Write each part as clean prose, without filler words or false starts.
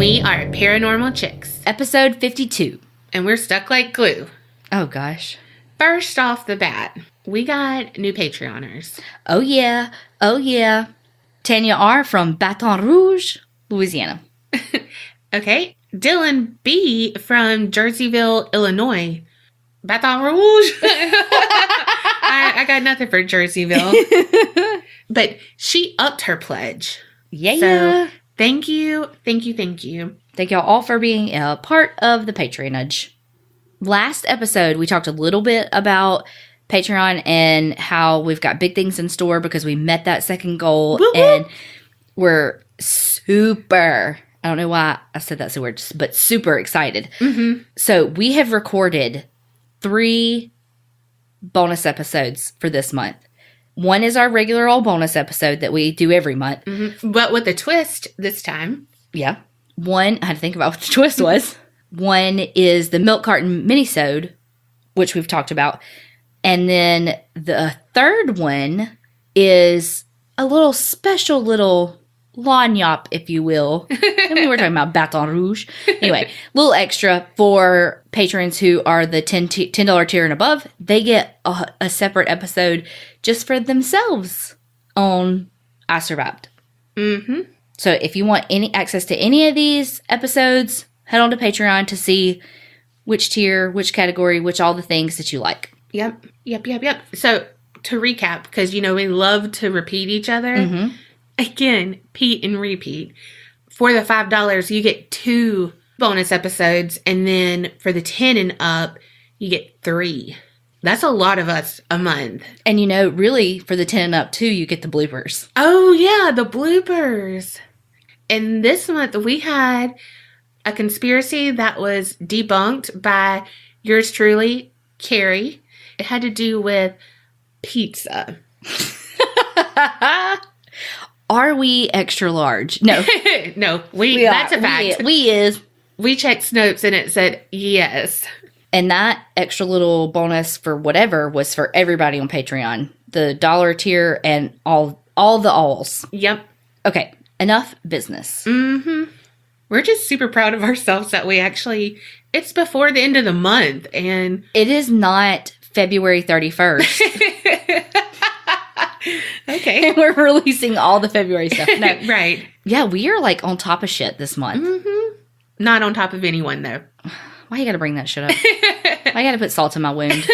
We are Paranormal Chicks. Episode 52. And we're stuck like glue. Oh, gosh. First off the bat, we got new Patreoners. Oh, yeah. Oh, yeah. Tanya R. from Baton Rouge, Louisiana. Okay. Dylan B. from Jerseyville, Illinois. Baton Rouge? I got nothing for Jerseyville. But she upped her pledge. Yeah. So, thank you. Thank you. Thank you. Thank y'all all for being a part of the Patreonage. Last episode, we talked a little bit about Patreon and how we've got big things in store because we met that second goal. Woo-hoo. And we're super, I don't know why I said that so weird, but super excited. Mm-hmm. So we have recorded 3 bonus episodes for this month. One is our regular old bonus episode that we do every month. Mm-hmm. But with a twist this time. Yeah. One, I had to think about what the twist was. One is the milk carton minisode, which we've talked about. And then the third one is a little special little lagniappe, if you will. I mean, we're talking about Baton Rouge. Anyway, a little extra for patrons who are the $10 tier and above. They get a separate episode just for themselves on I Survived. Mm-hmm. So if you want any access to any of these episodes, head on to Patreon to see which tier, which category, which all the things that you like. Yep. So to recap, because, we love to repeat each other. Mm-hmm. Again, Pete and repeat. For the $5, you get 2 bonus episodes. And then for the 10 and up, you get 3. That's a lot of us a month. And really, for the 10 and up, too, you get the bloopers. Oh, yeah, the bloopers. And this month, we had a conspiracy that was debunked by yours truly, Carrie. It had to do with pizza. Are we extra large? No. No, that's a fact. We is. We checked Snopes and it said yes. And that extra little bonus for whatever was for everybody on Patreon. The $1 tier and all the alls. Yep. Okay, enough business. Mm-hmm. We're just super proud of ourselves that it's before the end of the month. And it is not February 31st. Okay. And we're releasing all the February stuff. No. Right. Yeah, we are on top of shit this month. Mm-hmm. Not on top of anyone, though. Why you gotta bring that shit up? Why you gotta put salt in my wound?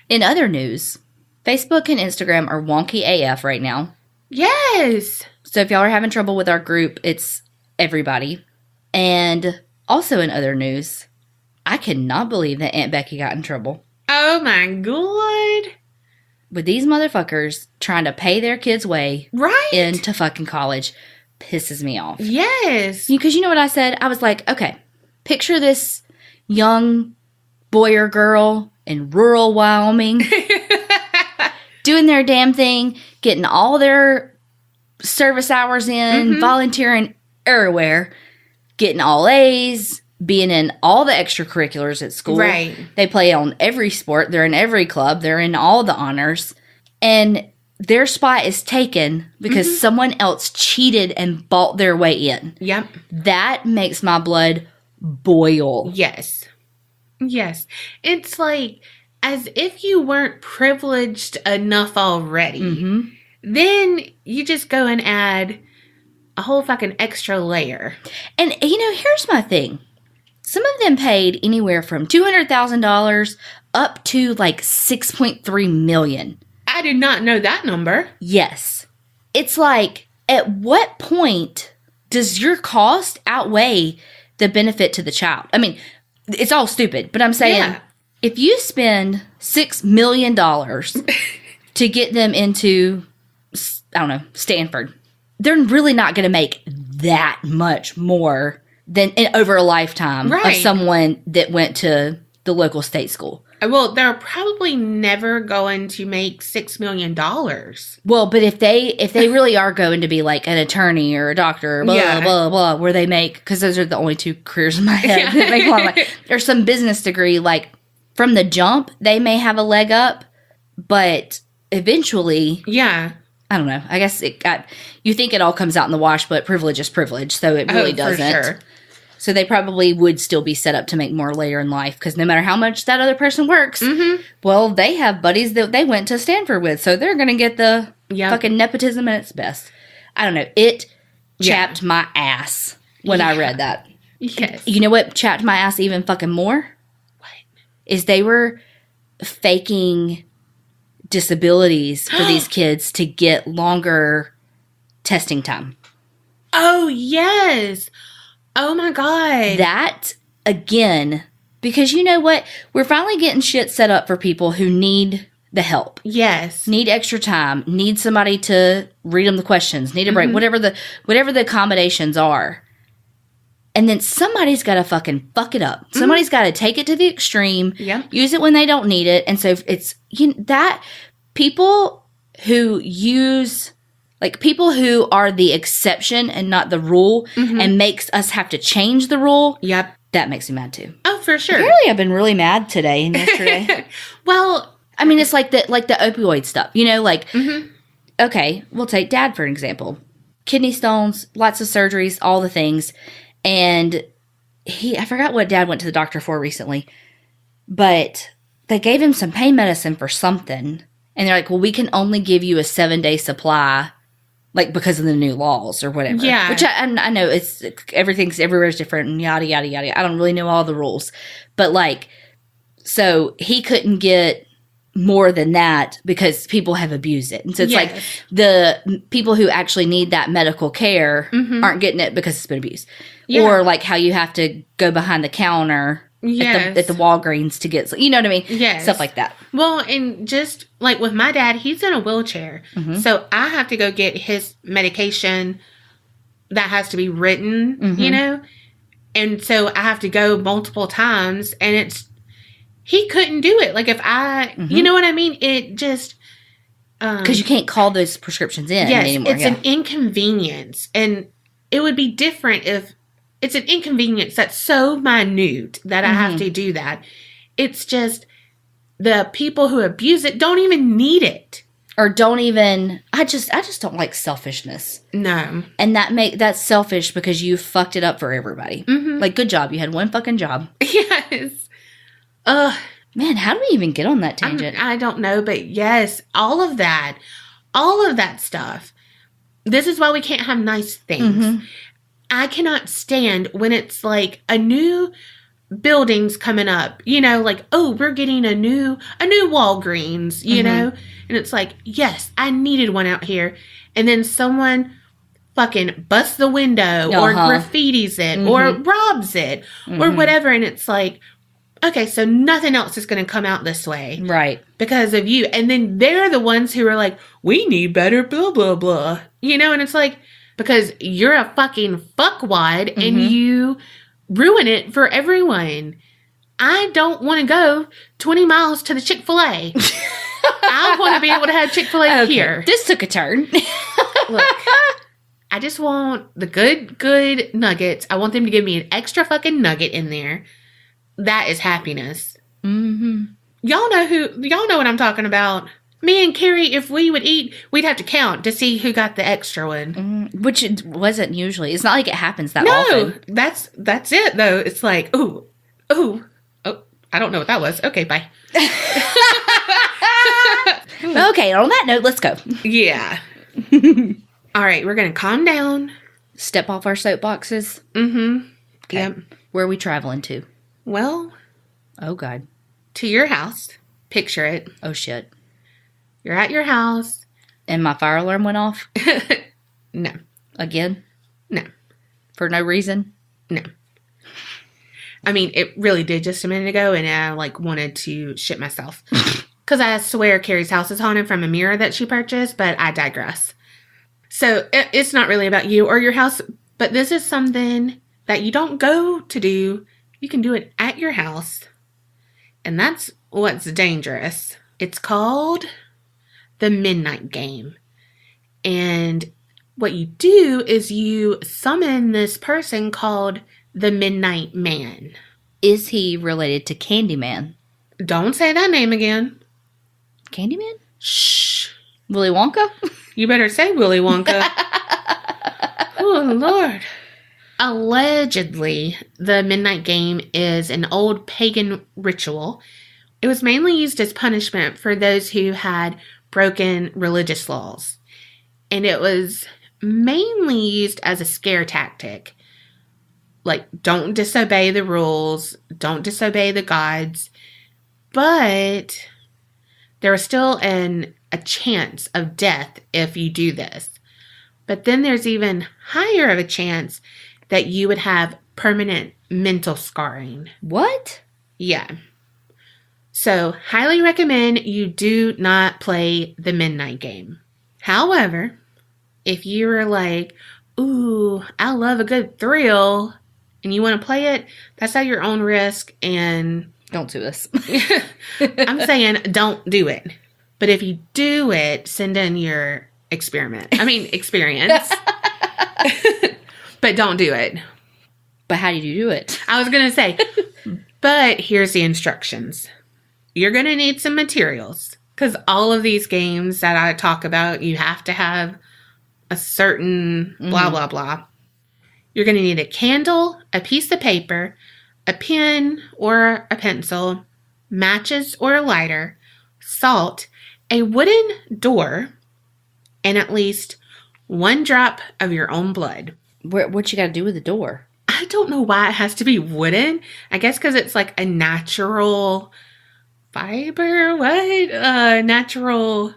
In other news, Facebook and Instagram are wonky AF right now. Yes. So if y'all are having trouble with our group, it's everybody. And also in other news, I cannot believe that Aunt Becky got in trouble. Oh my God. With these motherfuckers trying to pay their kids' way into fucking college pisses me off. Yes. Because you know what I said? I was like, okay, picture this young boy or girl in rural Wyoming doing their damn thing, getting all their service hours in, volunteering everywhere, getting all A's, being in all the extracurriculars at school. Right. They play on every sport. They're in every club. They're in all the honors. And their spot is taken because someone else cheated and bought their way in. Yep. That makes my blood boil. Yes. Yes. It's like as if you weren't privileged enough already. Mm-hmm. Then you just go and add a whole fucking extra layer. And, here's my thing. Some of them paid anywhere from $200,000 up to $6.3 million. I did not know that number. Yes. It's at what point does your cost outweigh the benefit to the child? I mean, it's all stupid, but I'm saying if you spend $6 million to get them into, I don't know, Stanford, they're really not going to make that much more than over a lifetime of someone that went to the local state school. Well, they're probably never going to make $6 million. Well, but if they really are going to be an attorney or a doctor, blah, blah, where they make, because those are the only 2 careers in my head that make a lot of money. Or some business degree, from the jump, they may have a leg up, but eventually, I don't know. I guess you think it all comes out in the wash, but privilege is privilege, so it really doesn't. For sure. So they probably would still be set up to make more later in life, because no matter how much that other person works, well, they have buddies that they went to Stanford with, so they're going to get the fucking nepotism at its best. I don't know. It chapped my ass when I read that. Yes. You know what chapped my ass even fucking more? What? Is they were faking disabilities for these kids to get longer testing time. Oh, yes. Oh, my God. That, again, because you know what? We're finally getting shit set up for people who need the help. Yes. Need extra time. Need somebody to read them the questions. Need a break. Whatever the accommodations are. And then somebody's got to fucking fuck it up. Somebody's got to take it to the extreme. Yep. Use it when they don't need it. And so it's that people who use... Like, people who are the exception and not the rule and makes us have to change the rule. Yep. That makes me mad, too. Oh, for sure. Apparently, I've been really mad today and yesterday. Well... I mean, it's like the opioid stuff. You know, like, okay, we'll take Dad for an example. Kidney stones, lots of surgeries, all the things. And I forgot what Dad went to the doctor for recently. But they gave him some pain medicine for something. And they're like, well, we can only give you a 7-day supply. Like, because of the new laws or whatever. Yeah. Which I know everywhere's different and yada, yada, yada. I don't really know all the rules. But, like, so he couldn't get more than that because people have abused it. And so it's like the people who actually need that medical care aren't getting it because it's been abused. Yeah. Or, like, how you have to go behind the counter at the Walgreens to get, you know what I mean? Yes. Stuff like that. Well, and just like with my dad, he's in a wheelchair. So I have to go get his medication that has to be written, you know? And so I have to go multiple times, and he couldn't do it. Like, if you know what I mean? It just... Because you can't call those prescriptions in anymore. It's an inconvenience. And it would be different if it's an inconvenience that's so minute that I have to do that. It's just the people who abuse it don't even need it. Or don't even... I just don't like selfishness. No. And that's selfish because you fucked it up for everybody. Like, good job. You had one fucking job. Yes. Man, how do we even get on that tangent? I don't know, but yes, all of that stuff. This is why we can't have nice things. I cannot stand when it's like a new building's coming up, you know, like, oh, we're getting a new Walgreens, you know, and it's like, yes, I needed one out here, and then someone fucking busts the window or graffitis it or robs it or whatever, and it's like, okay, so nothing else is going to come out this way. Right. Because of you. And then they're the ones who are like, we need better blah, blah, blah. You know, and it's like, because you're a fucking fuckwad and you ruin it for everyone. I don't want to go 20 miles to the Chick-fil-A. I want to be able to have Chick-fil-A here. This took a turn. Look, I just want the good nuggets. I want them to give me an extra fucking nugget in there. That is happiness. Y'all know what I'm talking about. Me and Carrie, if we would eat, we'd have to count to see who got the extra one. Which it wasn't usually. It's not like it happens that often. No, that's it though. It's like, oh, I don't know what that was. Okay, bye. Okay, on that note, let's go. Yeah. All right, we're gonna calm down. Step off our soapboxes. Okay. Yep. Where are we traveling to? Well. Oh, God. To your house. Picture it. Oh, shit. You're at your house. And my fire alarm went off? No. Again? No. For no reason? No. I mean, it really did just a minute ago, and I, wanted to shit myself. Because I swear Carrie's house is haunted from a mirror that she purchased, but I digress. So, it's not really about you or your house, but this is something that you don't go to do. You can do it at your house. And that's what's dangerous. It's called the Midnight Game. And what you do is you summon this person called the Midnight Man. Is he related to Candyman? Don't say that name again. Candyman? Shh. Willy Wonka? You better say Willy Wonka. Oh, Lord. Allegedly, the midnight game is an old pagan ritual. It was mainly used as punishment for those who had broken religious laws. And it was mainly used as a scare tactic. Like, don't disobey the rules, don't disobey the gods. But there was still a chance of death if you do this. But then there's even higher of a chance that you would have permanent mental scarring. What? Yeah. So, highly recommend you do not play the midnight game. However, if you were like, ooh, I love a good thrill, and you want to play it, that's at your own risk, and... Don't do this. I'm saying don't do it. But if you do it, send in your experience. But don't do it. But how did you do it? I was going to say, but here's the instructions. You're going to need some materials. Because all of these games that I talk about, you have to have a certain blah, blah, blah. You're going to need a candle, a piece of paper, a pen or a pencil, matches or a lighter, salt, a wooden door, and at least 1 drop of your own blood. What you got to do with the door? I don't know why it has to be wooden. I guess because it's like a natural fiber. What? Natural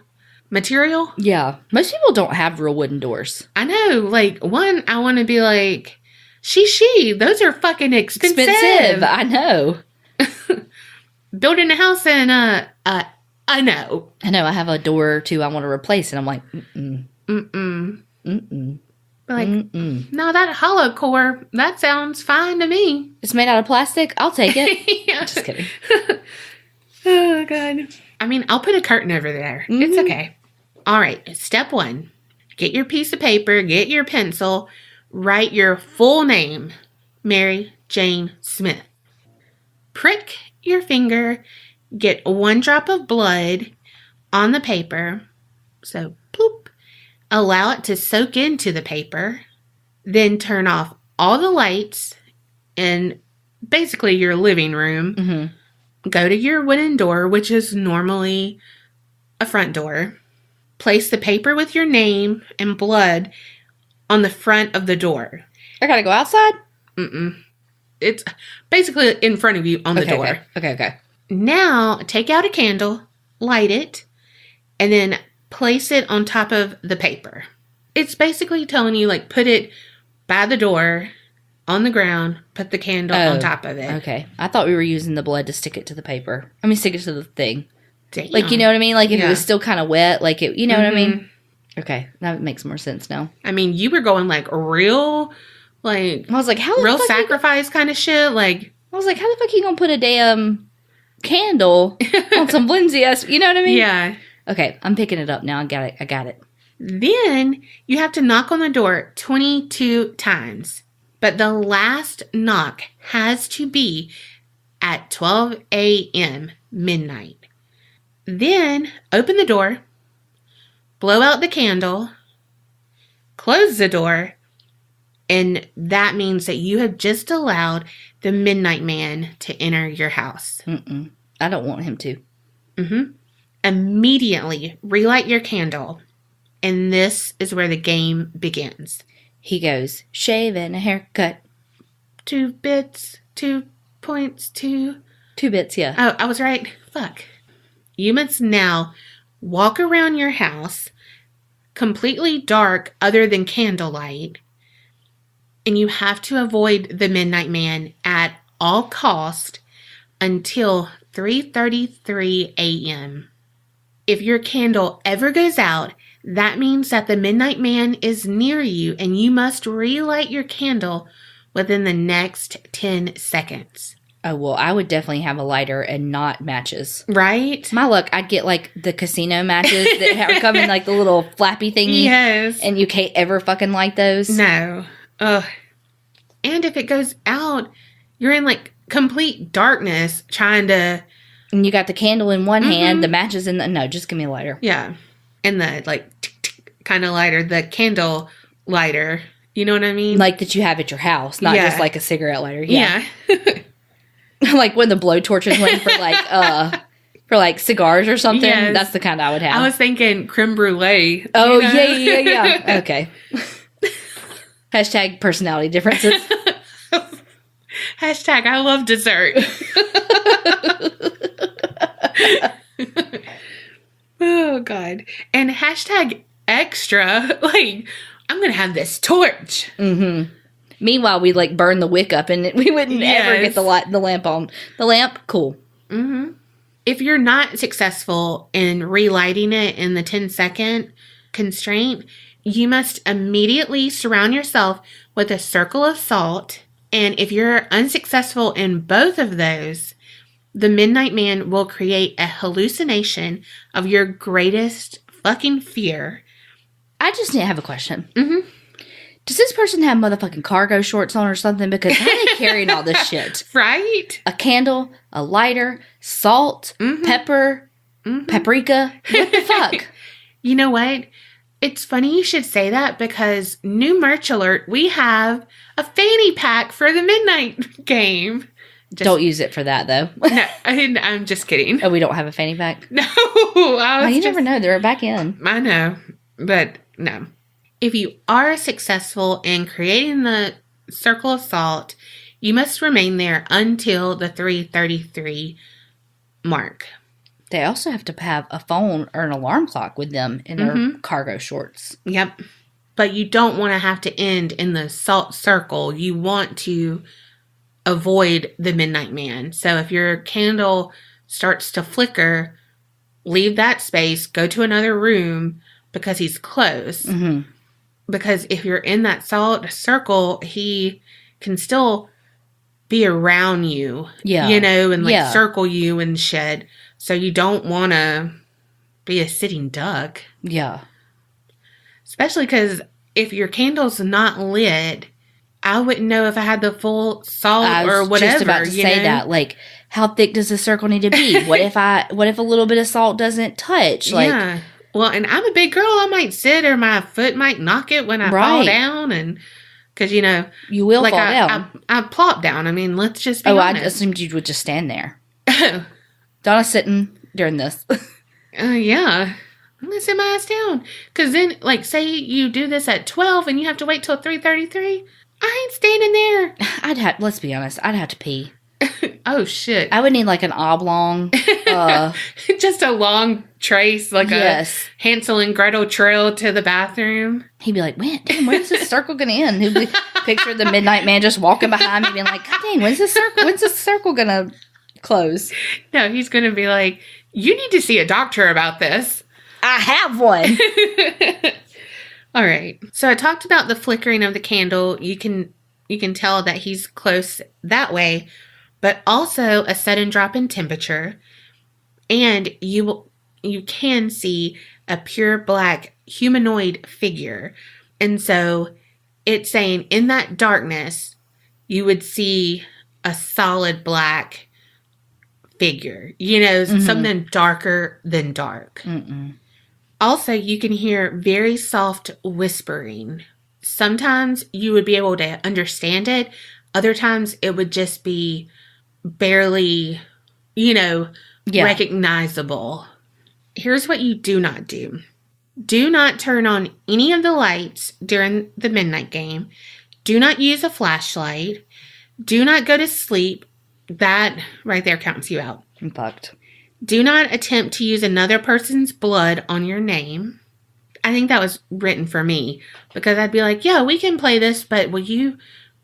material? Yeah. Most people don't have real wooden doors. I know. Like, one, I want to be like, she. Those are fucking expensive. I know. Building a house in I know. I know. I have a door or two I want to replace, and I'm like, But like, no, that hollow core, that sounds fine to me. It's made out of plastic. I'll take it. Yeah. Just kidding. Oh, God. I mean, I'll put a curtain over there. It's okay. All right. Step 1. Get your piece of paper. Get your pencil. Write your full name. Mary Jane Smith. Prick your finger. Get 1 drop of blood on the paper. So, bloop. Allow it to soak into the paper. Then turn off all the lights in basically your living room. Go to your wooden door, which is normally a front door. Place the paper with your name and blood on the front of the door. I gotta go outside? It's basically in front of you on the door. Okay. Now, take out a candle, light it, and then place it on top of the paper. It's basically telling you, like, put it by the door, on the ground, put the candle on top of it. Okay. I thought we were using the blood to stick it to the paper. I mean, stick it to the thing. Damn. Like, you know what I mean? Like, if it was still kind of wet, like, it, you know what I mean? Okay. That makes more sense now. I mean, you were going, like, real, like... I was like, how the real fuck sacrifice kind of shit, like... I was like, how the fuck are you gonna put a damn candle on some flimsy ass... You know what I mean? Yeah. Okay. I'm picking it up now. I got it. Then, you have to knock on the door 22 times. But the last knock has to be at 12 a.m. midnight. Then, open the door, blow out the candle, close the door, and that means that you have just allowed the midnight man to enter your house. I don't want him to. Immediately relight your candle, and this is where the game begins. He goes, shave and a haircut. 2 bits, 2 points, 2... 2 bits, yeah. Oh, I was right. Fuck. You must now walk around your house, completely dark other than candlelight, and you have to avoid the midnight man at all cost until 3:33 a.m. If your candle ever goes out, that means that the midnight man is near you and you must relight your candle within the next 10 seconds. Oh, well, I would definitely have a lighter and not matches. Right? My luck, I'd get like the casino matches that come in like the little flappy thingy. Yes. And you can't ever fucking light those. No. Ugh. And if it goes out, you're in like complete darkness trying to... And you got the candle in one hand, the matches in the... No, just give me a lighter. Yeah. And the like kind of lighter, the candle lighter. You know what I mean? Like that you have at your house, not just like a cigarette lighter. Yeah. Like when the blowtorches went for like cigars or something. Yes. That's the kind I would have. I was thinking creme brulee. Oh, yeah. Okay. Hashtag personality differences. Hashtag I love dessert. Oh, God. And hashtag extra. Like, I'm going to have this torch. Mm-hmm. Meanwhile, we like burn the wick up and we wouldn't ever get the lamp on. The lamp, cool. Mm-hmm. If you're not successful in relighting it in the 10-second constraint, you must immediately surround yourself with a circle of salt. And if you're unsuccessful in both of those, the Midnight Man will create a hallucination of your greatest fucking fear. I just need to have a question. Mm-hmm. Does this person have motherfucking cargo shorts on or something? Because how are they carrying all this shit? Right? A candle, a lighter, salt, pepper, paprika. What the fuck? You know what? It's funny you should say that because new merch alert, we have a fanny pack for the Midnight game. Don't use it for that, though. No, I'm just kidding. Oh, we don't have a fanny pack? No. You never know. They're back in. I know, but no. If you are successful in creating the circle of salt, you must remain there until the 3:33 mark. They also have to have a phone or an alarm clock with them in their cargo shorts. Yep. But you don't want to have to end in the salt circle. You want to avoid the Midnight Man. So if your candle starts to flicker, leave that space, go to another room because he's close. Mm-hmm. Because if you're in that salt circle, he can still be around you, you know, and like circle you and shit. So you don't want to be a sitting duck. Yeah. Especially because if your candle's not lit, I wouldn't know if I had the full salt or whatever. I was just about to say that. Like, how thick does the circle need to be? What if a little bit of salt doesn't touch? Like, yeah. Well, and I'm a big girl. I might sit or my foot might knock it when I fall down. And because, you know, you will fall down. I plop down. I mean, let's just be honest. I assumed you would just stand there. Donna's sitting during this. Yeah. I'm going to sit my ass down. Because then, like, say you do this at 12 and you have to wait till 3:33. I ain't standing there. Let's be honest, I'd have to pee. Oh, shit. I would need like an oblong. Just a long trace, like a Hansel and Gretel trail to the bathroom. He'd be like, man, damn, when's this circle going to end? He'd be picture the Midnight Man just walking behind me being like, God dang, when's this circle going to close? No, he's going to be like, you need to see a doctor about this. I have one. All right. So I talked about the flickering of the candle. You can tell that he's close that way, but also a sudden drop in temperature. And you can see a pure black humanoid figure. And so it's saying in that darkness, you would see a solid black figure, you know, something darker than dark. Mm-mm. Also, you can hear very soft whispering. Sometimes you would be able to understand it. Other times it would just be barely, you know, recognizable. Here's what you do not do. Do not turn on any of the lights during the midnight game. Do not use a flashlight. Do not go to sleep. That right there counts you out. I'm fucked. Do not attempt to use another person's blood on your name. I think that was written for me because I'd be like, yeah, we can play this, but will you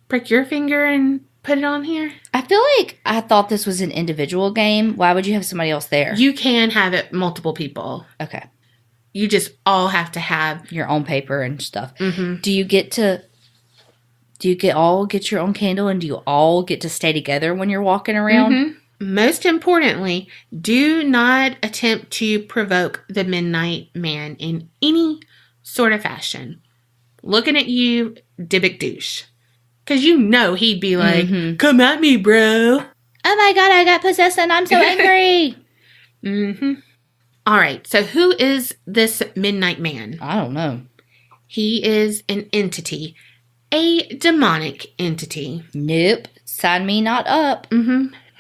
prick your finger and put it on here? I feel like I thought this was an individual game. Why would you have somebody else there? You can have it multiple people. Okay. You just all have to have your own paper and stuff. Mm-hmm. Do you get your own candle and do you all get to stay together when you're walking around? Mm-hmm. Most importantly, do not attempt to provoke the Midnight Man in any sort of fashion. Looking at you, Dybbuk douche. Because you know he'd be like, come at me, bro. Oh my God, I got possessed and I'm so angry. All right, so who is this Midnight Man? I don't know. He is an entity, a demonic entity. Nope. Sign me not up.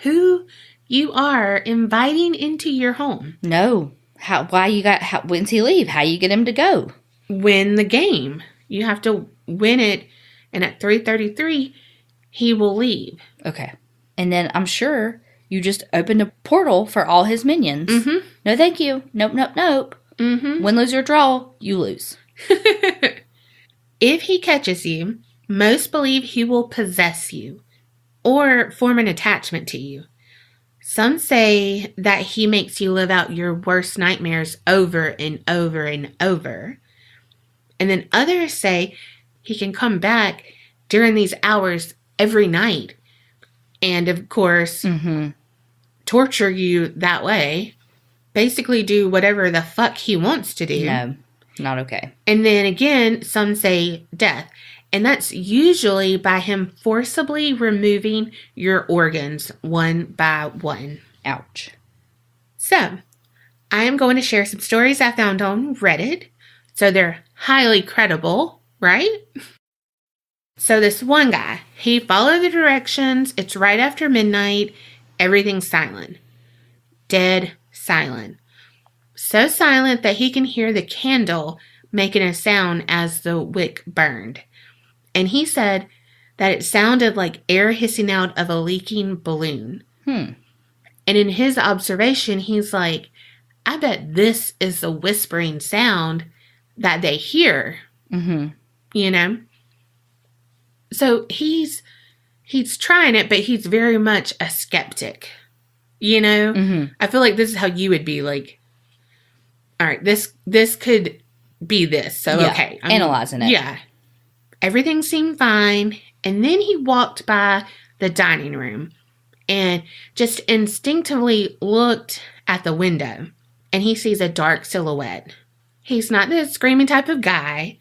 Who you are inviting into your home. No. When's he leave? How you get him to go? Win the game. You have to win it, and at 3:33, he will leave. Okay. And then I'm sure you just opened a portal for all his minions. No, thank you. Nope, nope, nope. Win, lose, or draw, you lose. If he catches you, most believe he will possess you or form an attachment to you. Some say that he makes you live out your worst nightmares over and over and over. And then others say he can come back during these hours every night. And of course, torture you that way. Basically do whatever the fuck he wants to do. No, not okay. And then again, some say death. And that's usually by him forcibly removing your organs one by one. Ouch. So, I am going to share some stories I found on Reddit. So they're highly credible, right? So this one guy, he followed the directions. It's right after midnight. Everything's silent. Dead silent. So silent that he can hear the candle making a sound as the wick burned. And he said that it sounded like air hissing out of a leaking balloon. And in his observation, he's like, I bet this is the whispering sound that they hear. You know? So he's trying it, but he's very much a skeptic. You know? I feel like this is how you would be like, all right, this could be this. So, yeah, okay. I'm analyzing it. Yeah. Everything seemed fine. And then he walked by the dining room and just instinctively looked at the window. And he sees a dark silhouette. He's not the screaming type of guy.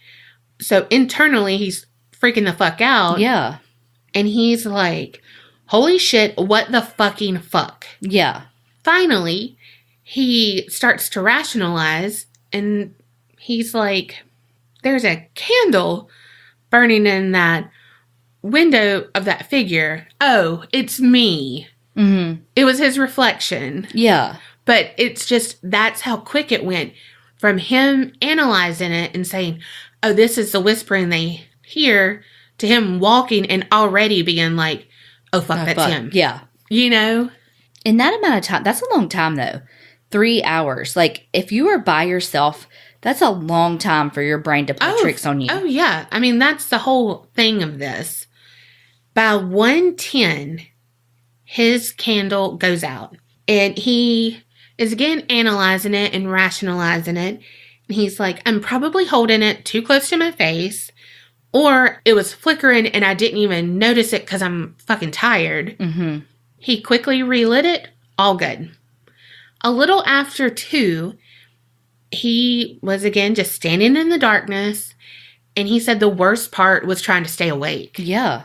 So internally, he's freaking the fuck out. Yeah. And he's like, holy shit, what the fucking fuck? Yeah. Finally, he starts to rationalize. And he's like, there's a candle burning in that window of that figure. Oh, it's me. It was his reflection. Yeah. But it's just, that's how quick it went from him analyzing it and saying, oh, this is the whispering they hear, to him walking and already being like, oh, fuck, that's him. Yeah. You know? In that amount of time, that's a long time though. 3 hours. Like, if you are by yourself, that's a long time for your brain to play tricks on you. Oh, yeah. I mean, that's the whole thing of this. By 1:10, his candle goes out. And he is again analyzing it and rationalizing it. And he's like, I'm probably holding it too close to my face. Or it was flickering and I didn't even notice it because I'm fucking tired. He quickly relit it. All good. A little after 2, he was again just standing in the darkness, and he said the worst part was trying to stay awake. Yeah.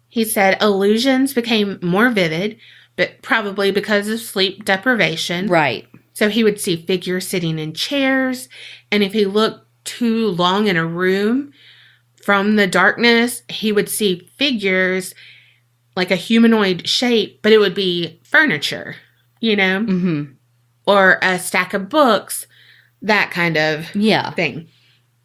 He said illusions became more vivid, but probably because of sleep deprivation. Right. So he would see figures sitting in chairs, and if he looked too long in a room from the darkness, he would see figures like a humanoid shape, but it would be furniture, you know? Or a stack of books. That kind of thing.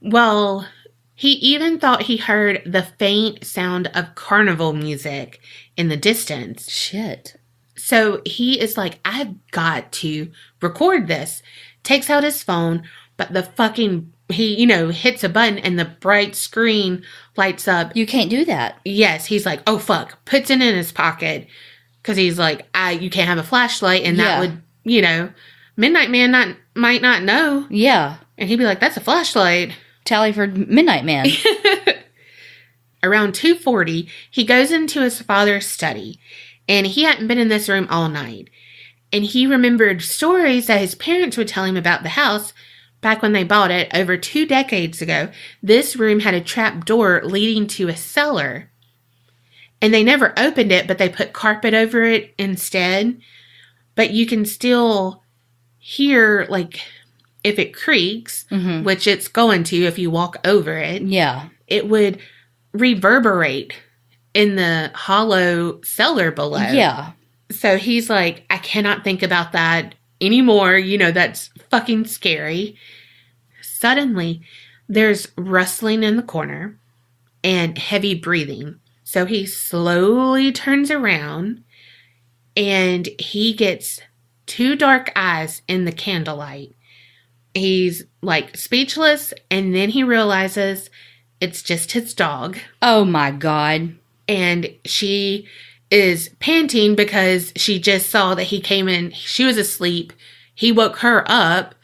Well, he even thought he heard the faint sound of carnival music in the distance. Shit. So he is like, I've got to record this. Takes out his phone, but the fucking, he, hits a button and the bright screen lights up. You can't do that. Yes. He's like, oh, fuck. Puts it in his pocket. Because he's like, you can't have a flashlight. And that would, Midnight Man might not know. Yeah. And he'd be like, that's a flashlight. Tally for Midnight Man. Around 2:40, he goes into his father's study. And he hadn't been in this room all night. And he remembered stories that his parents would tell him about the house back when they bought it over 2 decades ago. This room had a trap door leading to a cellar. And they never opened it, but they put carpet over it instead. But you can still hear, like, if it creaks, which it's going to if you walk over it, it would reverberate in the hollow cellar below. Yeah. So he's like, I cannot think about that anymore. You know, that's fucking scary. Suddenly, there's rustling in the corner and heavy breathing. So he slowly turns around and he gets 2 dark eyes in the candlelight. He's like speechless, and then he realizes it's just his dog. Oh my God. And she is panting because she just saw that he came in. She was asleep. He woke her up.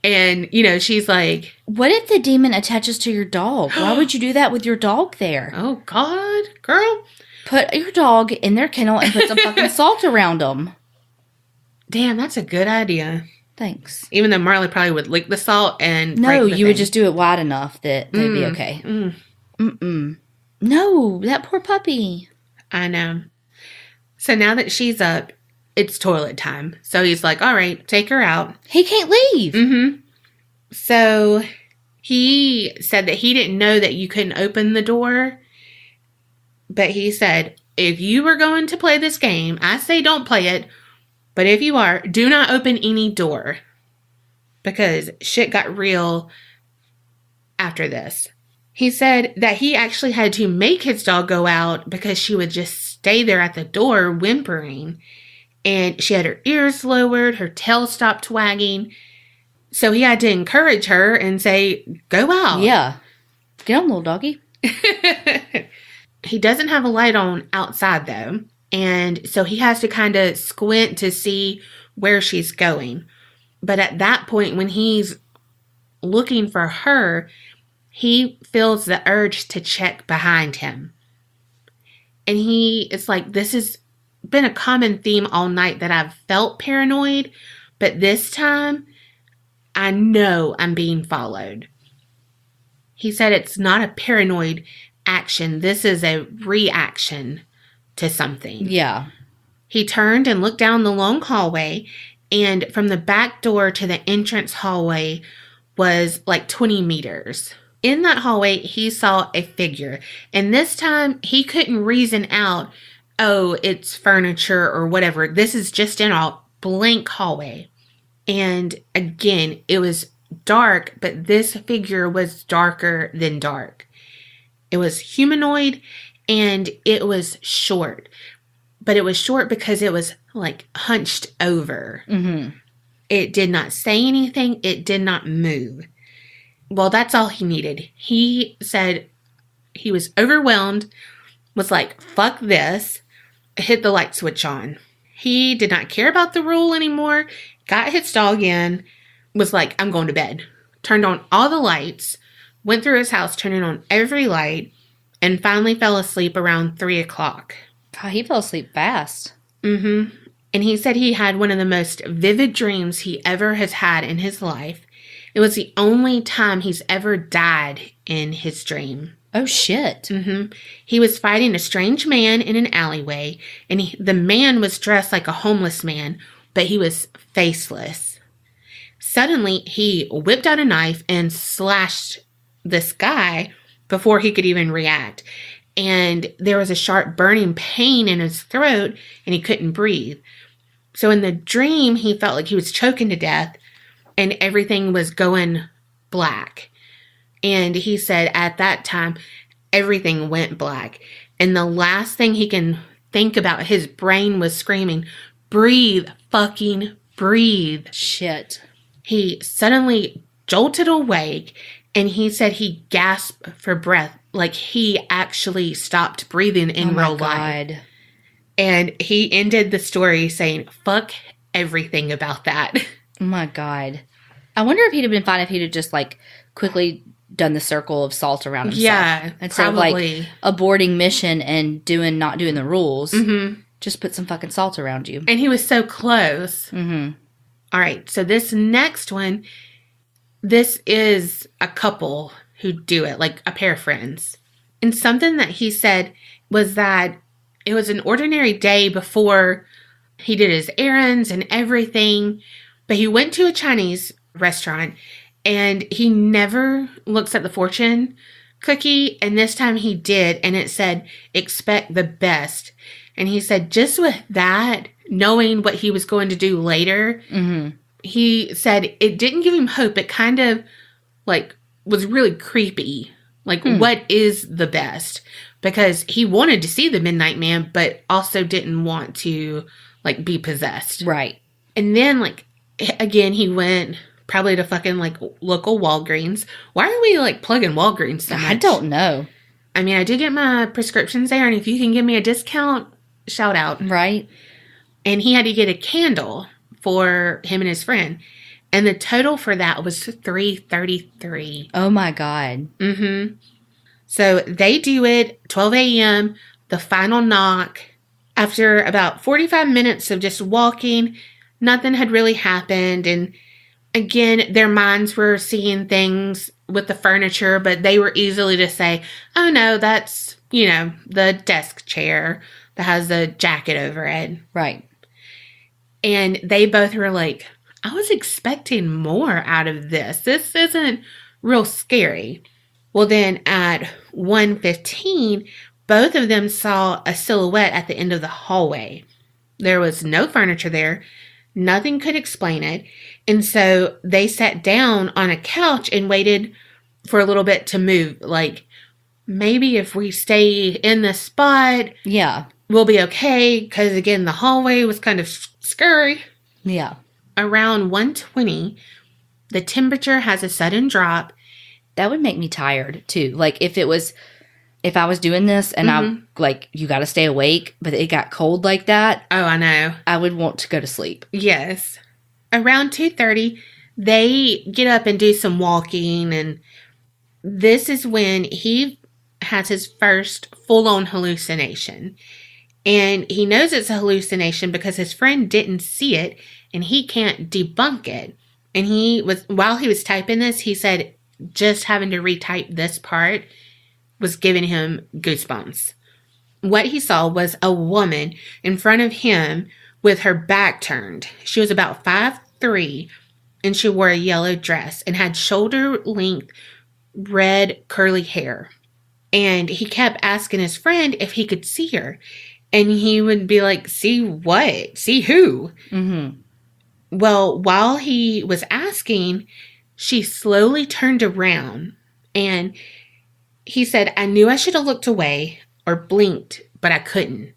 And, you know, she's like... What if the demon attaches to your dog? Why would you do that with your dog there? Oh, God, girl. Put your dog in their kennel and put some fucking salt around them. Damn, that's a good idea. Thanks. Even though Marley probably would lick the salt and... No, you would just do it wide enough that they'd be okay. No, that poor puppy. I know. So now that she's up, it's toilet time. So he's like, all right, take her out. He can't leave. So he said that he didn't know that you couldn't open the door. But he said, if you were going to play this game, I say don't play it. But if you are, do not open any door. Because shit got real after this. He said that he actually had to make his dog go out because she would just stay there at the door whimpering. And she had her ears lowered, her tail stopped wagging. So he had to encourage her and say, go out. Yeah. Get on, little doggy. He doesn't have a light on outside, though. And so he has to kind of squint to see where she's going. But at that point, when he's looking for her, he feels the urge to check behind him. And it's like, this has been a common theme all night that I've felt paranoid. But this time, I know I'm being followed. He said it's not a paranoid action. This is a reaction to something. Yeah. He turned and looked down the long hallway, and from the back door to the entrance hallway was like 20 meters. In that hallway, he saw a figure, and this time he couldn't reason out, oh, it's furniture or whatever. This is just in a blank hallway. And again, it was dark, but this figure was darker than dark. It was humanoid, and it was short. But it was short because it was like hunched over. It did not say anything. It did not move. Well, that's all he needed. He said he was overwhelmed, was like, fuck this, hit the light switch on. He did not care about the rule anymore, got his dog in, was like, I'm going to bed. Turned on all the lights, went through his house, turning on every light, and finally fell asleep around 3 o'clock. God, he fell asleep fast. And he said he had one of the most vivid dreams he ever has had in his life. It was the only time he's ever died in his dream. Oh, shit. He was fighting a strange man in an alleyway, and the man was dressed like a homeless man, but he was faceless. Suddenly, he whipped out a knife and slashed this guy before he could even react. And there was a sharp burning pain in his throat, and he couldn't breathe. So in the dream, he felt like he was choking to death, and everything was going black. And he said at that time, everything went black. And the last thing he can think about, his brain was screaming, breathe, fucking breathe. Shit. He suddenly jolted awake, and he said he gasped for breath, like he actually stopped breathing in real life. And he ended the story saying, fuck everything about that. Oh my God. I wonder if he'd have been fine if he'd have just like quickly done the circle of salt around himself. Yeah, instead probably. of like aborting mission and not doing the rules. Just put some fucking salt around you. And he was so close. All right, so this next one, this is a couple who do it, like a pair of friends. And something that he said was that it was an ordinary day before he did his errands and everything, but he went to a Chinese restaurant, and he never looks at the fortune cookie, and this time he did, and it said, expect the best. And he said, just with that, knowing what he was going to do later, he said it didn't give him hope. It kind of, like, was really creepy. Like, what is the best? Because he wanted to see the Midnight Man, but also didn't want to, like, be possessed. Right. And then, like, again, he went probably to fucking, like, local Walgreens. Why are we, like, plugging Walgreens so much? I don't know. I mean, I do get my prescriptions there, and if you can give me a discount, shout out. Right. And he had to get a candle for him and his friend. And the total for that was $333. Oh, my God. Mm-hmm. So they do it, 12 a.m., the final knock. After about 45 minutes of just walking, nothing had really happened. And again, their minds were seeing things with the furniture, but they were easily to say, oh, no, that's, you know, the desk chair that has the jacket over it. Right. And they both were like, I was expecting more out of this. This isn't real scary. Well, then at 1:15, both of them saw a silhouette at the end of the hallway. There was no furniture there. Nothing could explain it. And so they sat down on a couch and waited for a little bit to move. Like, maybe if we stay in this spot, yeah, we'll be okay. Because, again, the hallway was kind of scary. Yeah. Around 1:20, the temperature has a sudden drop. That would make me tired, too. Like, if I was doing this and I'm like, you got to stay awake, but it got cold like that. Oh, I know. I would want to go to sleep. Yes. Around 2:30, they get up and do some walking, and this is when he has his first full-on hallucination. And he knows it's a hallucination because his friend didn't see it, and he can't debunk it. And while he was typing this, he said just having to retype this part was giving him goosebumps. What he saw was a woman in front of him with her back turned. She was about 5'3", and she wore a yellow dress and had shoulder-length red curly hair. And he kept asking his friend if he could see her. And he would be like, see what? See who? Mm-hmm. Well, while he was asking, she slowly turned around, and he said, I knew I should have looked away or blinked, but I couldn't.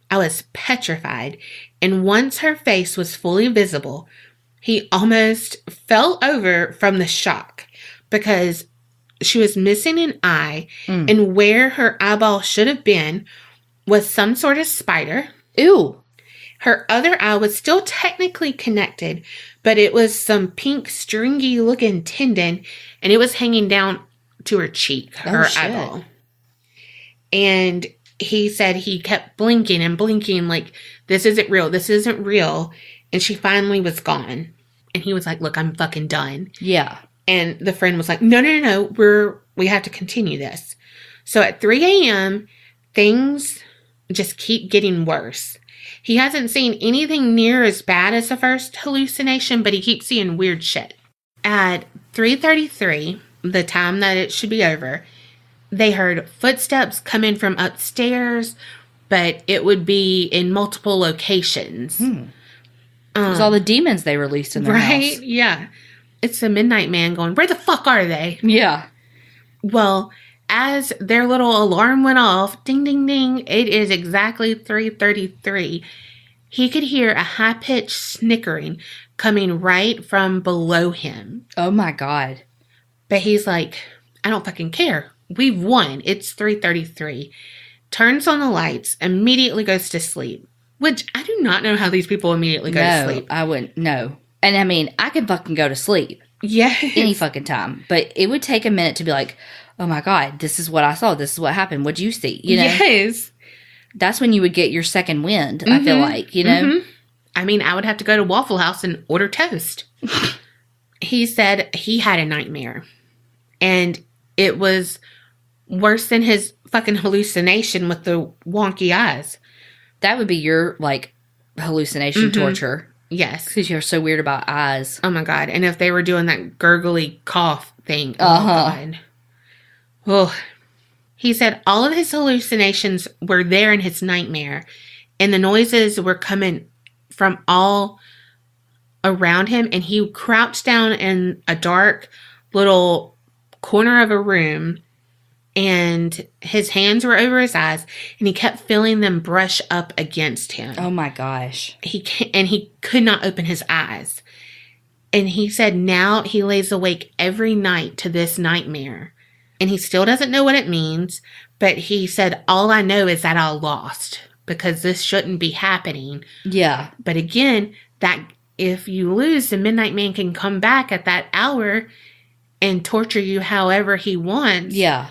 I was petrified, and once her face was fully visible, he almost fell over from the shock because she was missing an eye, and where her eyeball should have been was some sort of spider. Ew. Her other eye was still technically connected, but it was some pink stringy looking tendon, and it was hanging down to her cheek, her eyeball. And he said he kept blinking and blinking like, this isn't real, this isn't real. And she finally was gone. And he was like, look, I'm fucking done. Yeah. And the friend was like, no, we have to continue this. So at 3 a.m., things just keep getting worse. He hasn't seen anything near as bad as the first hallucination, but he keeps seeing weird shit. At 3:33, the time that it should be over, they heard footsteps coming from upstairs, but it would be in multiple locations. It was all the demons they released in their house. Right? Yeah. It's the Midnight Man going, where the fuck are they? Yeah. Well, as their little alarm went off, ding, ding, ding, it is exactly 3:33. He could hear a high-pitched snickering coming right from below him. Oh, my God. But he's like, I don't fucking care. We've won. It's 3:33. Turns on the lights, immediately goes to sleep. Which, I do not know how these people immediately go to sleep. I wouldn't. No. And, I mean, I could fucking go to sleep. Yes. Any fucking time. But it would take a minute to be like, oh, my God, this is what I saw. This is what happened. What'd you see? You know? Yes. That's when you would get your second wind, I feel like, you know? I mean, I would have to go to Waffle House and order toast. He said he had a nightmare. And it was worse than his fucking hallucination with the wonky eyes. That would be your, like, hallucination torture. Yes. Because you're so weird about eyes. Oh my God. And if they were doing that gurgly cough thing. Oh God. Oh. He said all of his hallucinations were there in his nightmare. And the noises were coming from all around him. And he crouched down in a dark little corner of a room. And his hands were over his eyes, and he kept feeling them brush up against him. Oh my gosh. He could not open his eyes. And he said now he lays awake every night to this nightmare. And he still doesn't know what it means, but he said, all I know is that I lost because this shouldn't be happening. Yeah. But again, that if you lose, the Midnight Man can come back at that hour and torture you however he wants. Yeah.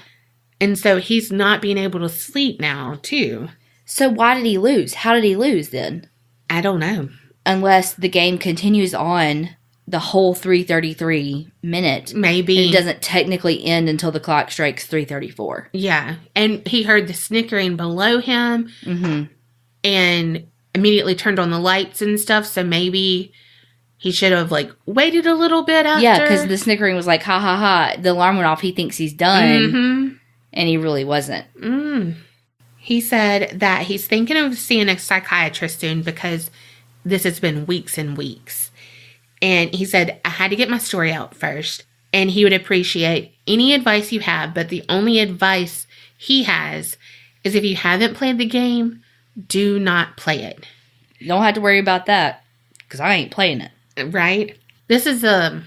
And so he's not being able to sleep now, too. So why did he lose? How did he lose then? I don't know. Unless the game continues on the whole 3:33 minute. Maybe. It doesn't technically end until the clock strikes 3:34. Yeah. And he heard the snickering below him. Mm-hmm. And immediately turned on the lights and stuff. So maybe he should have, like, waited a little bit after. Yeah, because the snickering was like, ha, ha, ha. The alarm went off. He thinks he's done. Mm-hmm. And he really wasn't. He said that he's thinking of seeing a psychiatrist soon because this has been weeks and weeks. And he said, I had to get my story out first. And he would appreciate any advice you have. But the only advice he has is if you haven't played the game, do not play it. You don't have to worry about that because I ain't playing it. Right? This is the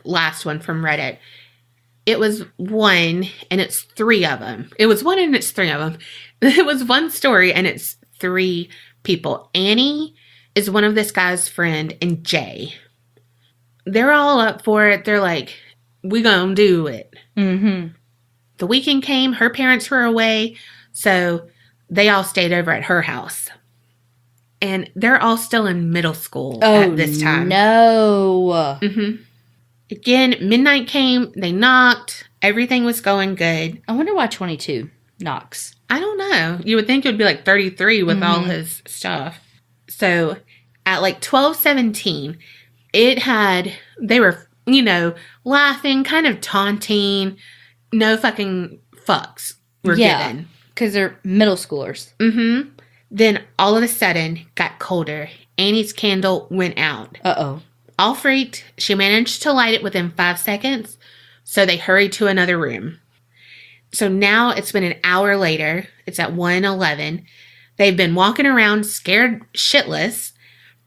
last one from Reddit. It was one, and it's three of them. It was one, and it's three of them. It was one story, and it's three people. Annie is one of this guy's friend, and Jay. They're all up for it. They're like, we gonna do it. Mm-hmm. The weekend came. Her parents were away, so they all stayed over at her house. And they're all still in middle school at this time. No. Mm-hmm. Again, midnight came, they knocked, everything was going good. I wonder why 22 knocks. I don't know. You would think it would be like 33 with all his stuff. So at 12:17, they were, laughing, kind of taunting, no fucking fucks were given. Because they're middle schoolers. Mm-hmm. Then all of a sudden, got colder. Annie's candle went out. Uh-oh. All freaked, she managed to light it within 5 seconds, so they hurried to another room. So now it's been an hour later. It's at 1:11. They've been walking around scared shitless,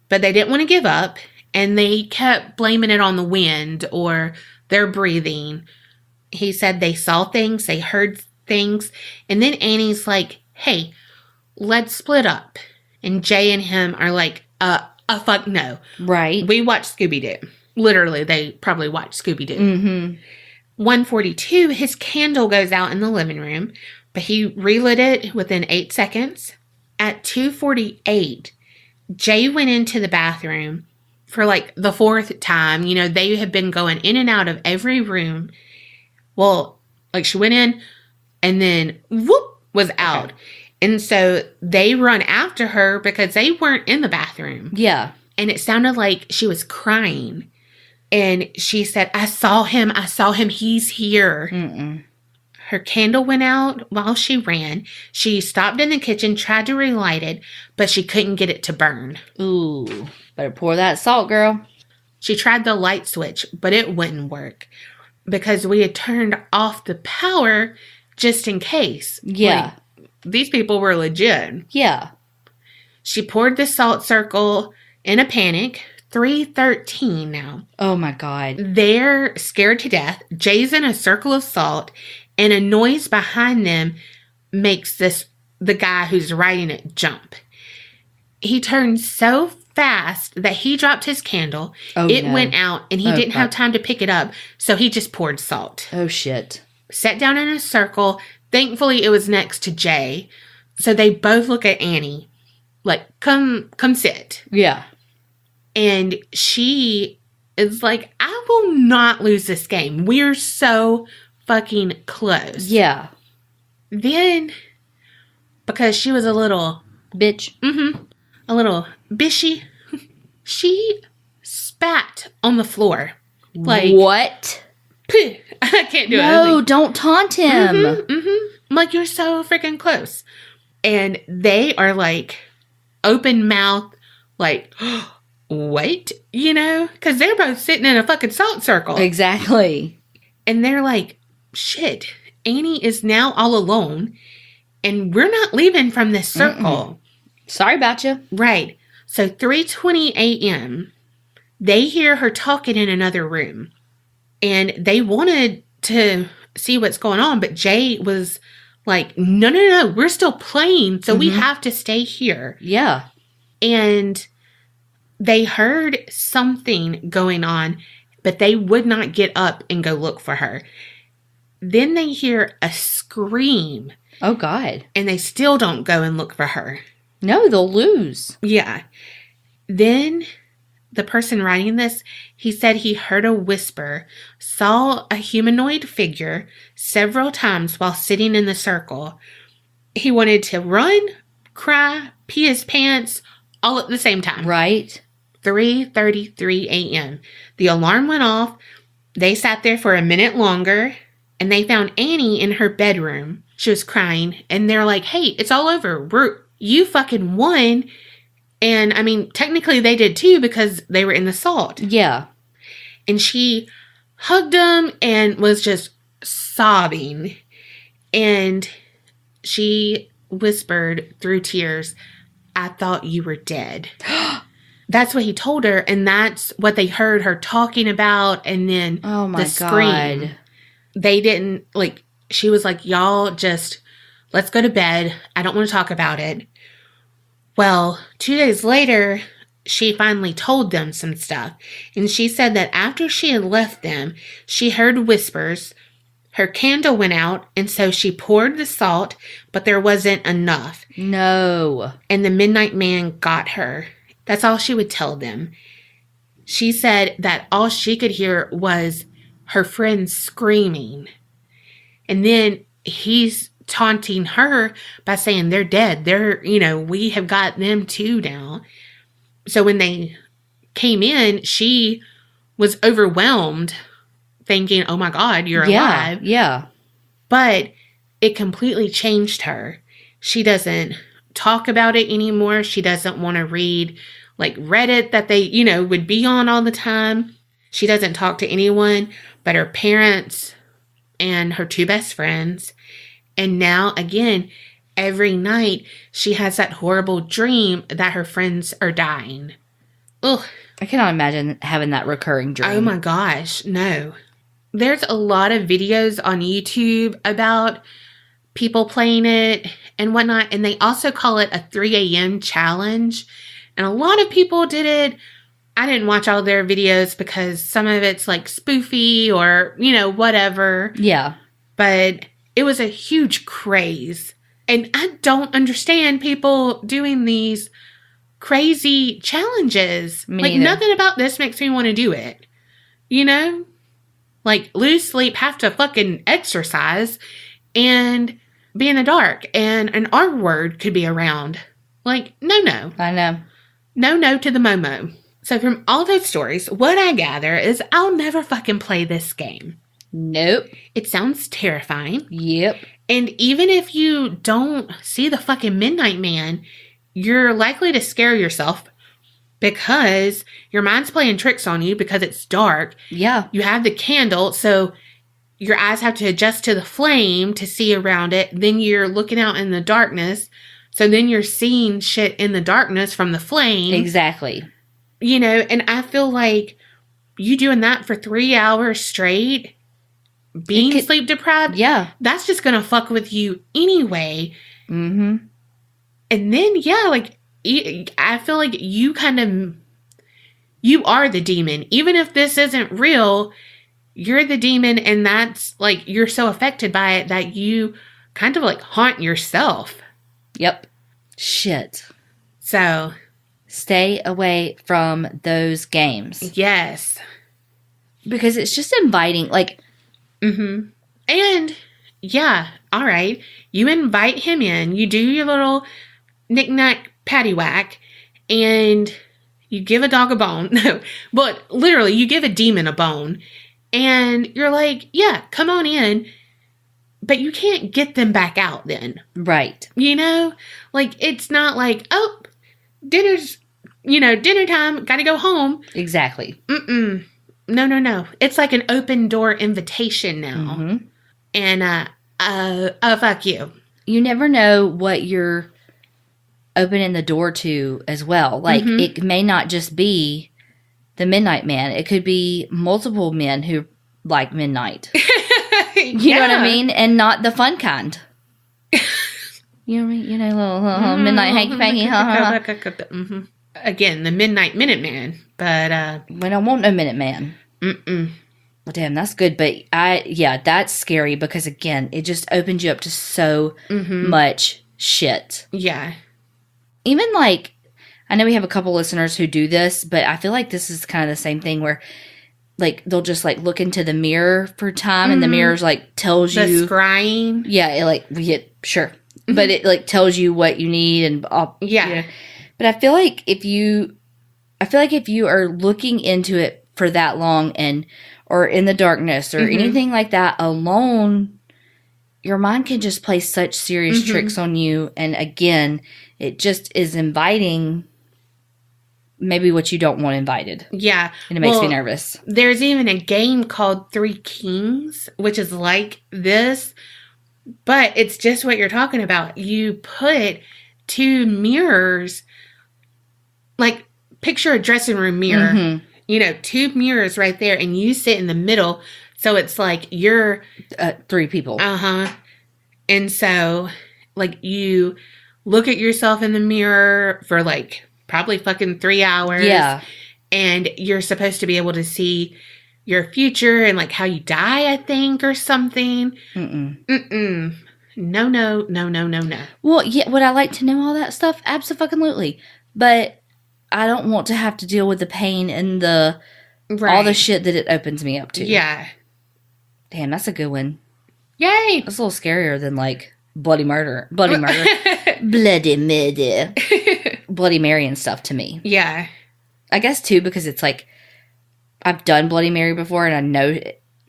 but they didn't want to give up, and they kept blaming it on the wind or their breathing. He said they saw things, they heard things, and then Annie's like, hey, let's split up. And Jay and him are like, fuck no. Right. We watched Scooby-Doo. Literally, they probably watched Scooby-Doo. Mm-hmm. 1:42, his candle goes out in the living room, but he relit it within 8 seconds. At 2:48, Jay went into the bathroom for the fourth time. They had been going in and out of every room. Well, she went in and then whoop, was out. Okay. And so they run after her because they weren't in the bathroom. Yeah. And it sounded like she was crying. And she said, I saw him, he's here. Mm-mm. Her candle went out while she ran. She stopped in the kitchen, tried to relight it, but she couldn't get it to burn. Ooh, better pour that salt, girl. She tried the light switch, but it wouldn't work because we had turned off the power just in case. Yeah. These people were legit. Yeah. She poured the salt circle in a panic. 3:13 now. Oh my God. They're scared to death. Jay's in a circle of salt, and a noise behind them makes the guy who's riding it jump. He turned so fast that he dropped his candle. It went out, and he didn't have time to pick it up, so he just poured salt. Oh shit. Sat down in a circle. Thankfully, it was next to Jay. So they both look at Annie come sit. Yeah. And she is like, I will not lose this game. We're so fucking close. Yeah. Then, because she was a little... bitch. Mm-hmm. A little bishy. She spat on the floor. Like, what? I can't do it. No, don't taunt him. Like, you're so freaking close. And they are like, open mouth, like, wait, you know? Because they're both sitting in a fucking salt circle. Exactly. And they're like, shit, Annie is now all alone. And we're not leaving from this circle. Sorry about you. Right. So 3:20 a.m., they hear her talking in another room. And they wanted to see what's going on. But Jay was like, no, we're still playing. So we have to stay here. Yeah. And they heard something going on, but they would not get up and go look for her. Then they hear a scream. Oh, God. And they still don't go and look for her. No, they'll lose. Yeah. Then the person writing this, he said he heard a whisper, saw a humanoid figure several times while sitting in the circle. He wanted to run, cry, pee his pants, all at the same time. Right. 3:33 a.m. The alarm went off. They sat there for a minute longer, and they found Annie in her bedroom. She was crying, and they're like, hey, it's all over. You fucking won. And, I mean, technically they did too because they were in the salt. Yeah. And she hugged him and was just sobbing. And she whispered through tears, I thought you were dead. That's what he told her. And that's what they heard her talking about. And then the scream. God. They didn't, like, she was like, y'all just, let's go to bed. I don't want to talk about it. Well, 2 days later, she finally told them some stuff. And she said that after she had left them, she heard whispers. Her candle went out, and so she poured the salt, but there wasn't enough. No. And the Midnight Man got her. That's all she would tell them. She said that all she could hear was her friends screaming. And then he's taunting her by saying they're dead. We have got them too now. So when they came in, she was overwhelmed, thinking, oh my God, you're alive. Yeah. But it completely changed her. She doesn't talk about it anymore. She doesn't want to read like Reddit that they, would be on all the time. She doesn't talk to anyone but her parents and her two best friends. And now, again, every night she has that horrible dream that her friends are dying. Ugh. I cannot imagine having that recurring dream. Oh my gosh, no. There's a lot of videos on YouTube about people playing it and whatnot. And they also call it a 3 a.m. challenge. And a lot of people did it. I didn't watch all their videos because some of it's like spoofy or, whatever. Yeah. But it was a huge craze. And I don't understand people doing these crazy challenges. Me like, neither. Nothing about this makes me want to do it. Like, lose sleep, have to fucking exercise, and be in the dark. And an R word could be around. Like, no. I know. No to the Momo. So from all those stories, what I gather is I'll never fucking play this game. Nope. It sounds terrifying. Yep. And even if you don't see the fucking Midnight Man, you're likely to scare yourself because your mind's playing tricks on you because it's dark. Yeah. You have the candle, so your eyes have to adjust to the flame to see around it. Then you're looking out in the darkness. So then you're seeing shit in the darkness from the flame. Exactly. And I feel like you doing that for 3 hours straight, being sleep deprived, yeah, that's just going to fuck with you anyway. Mm-hmm. And then, I feel like you are the demon. Even if this isn't real, you're the demon, and that's, like, you're so affected by it that you kind of, like, haunt yourself. Yep. Shit. So, stay away from those games. Yes. Because it's just inviting, like... Mm-hmm. And, yeah, all right. You invite him in. You do your little knick-knack paddywhack. And You give a dog a bone. No, but literally, you give a demon a bone. And you're like, yeah, come on in. But you can't get them back out then. Right. You know? Like, it's not like, oh, dinner time, gotta go home. Exactly. No. It's like an open door invitation now. Mm-hmm. And, fuck you. You never know what you're opening the door to as well. Like, it may not just be the Midnight Man. It could be multiple men who like midnight. You know what I mean? And not the fun kind. You know what I mean? Little midnight hanky-panky. Again, the Midnight Minuteman. But, we don't want no Minuteman. Well, damn, that's good. But that's scary because, again, it just opens you up to so much shit. Yeah. Even like, I know we have a couple listeners who do this, but I feel like this is kind of the same thing where, like, they'll just, like, look into the mirror for time, and the mirror's, like, tells you. The scrying. Yeah, sure. But it, like, tells you what you need and all. Yeah. You know. But I feel like if you are looking into it for that long or in the darkness or anything like that alone, your mind can just play such serious tricks on you. And again, it just is inviting maybe what you don't want invited. Yeah. And it makes me nervous. There's even a game called Three Kings, which is like this, but it's just what you're talking about. You put two mirrors, like picture a dressing room mirror, two mirrors right there, and you sit in the middle. So it's like you're 3 people. And so, like, you look at yourself in the mirror for, like, probably fucking 3 hours. Yeah. And you're supposed to be able to see your future and, like, how you die, I think, or something. No. Well, yeah, would I like to know all that stuff? Absolutely. But I don't want to have to deal with the pain and all the shit that it opens me up to. Yeah. Damn, that's a good one. Yay! That's a little scarier than, like, bloody murder. Bloody murder. Bloody Mary and stuff to me. Yeah. I guess, too, because it's like, I've done Bloody Mary before, and I know,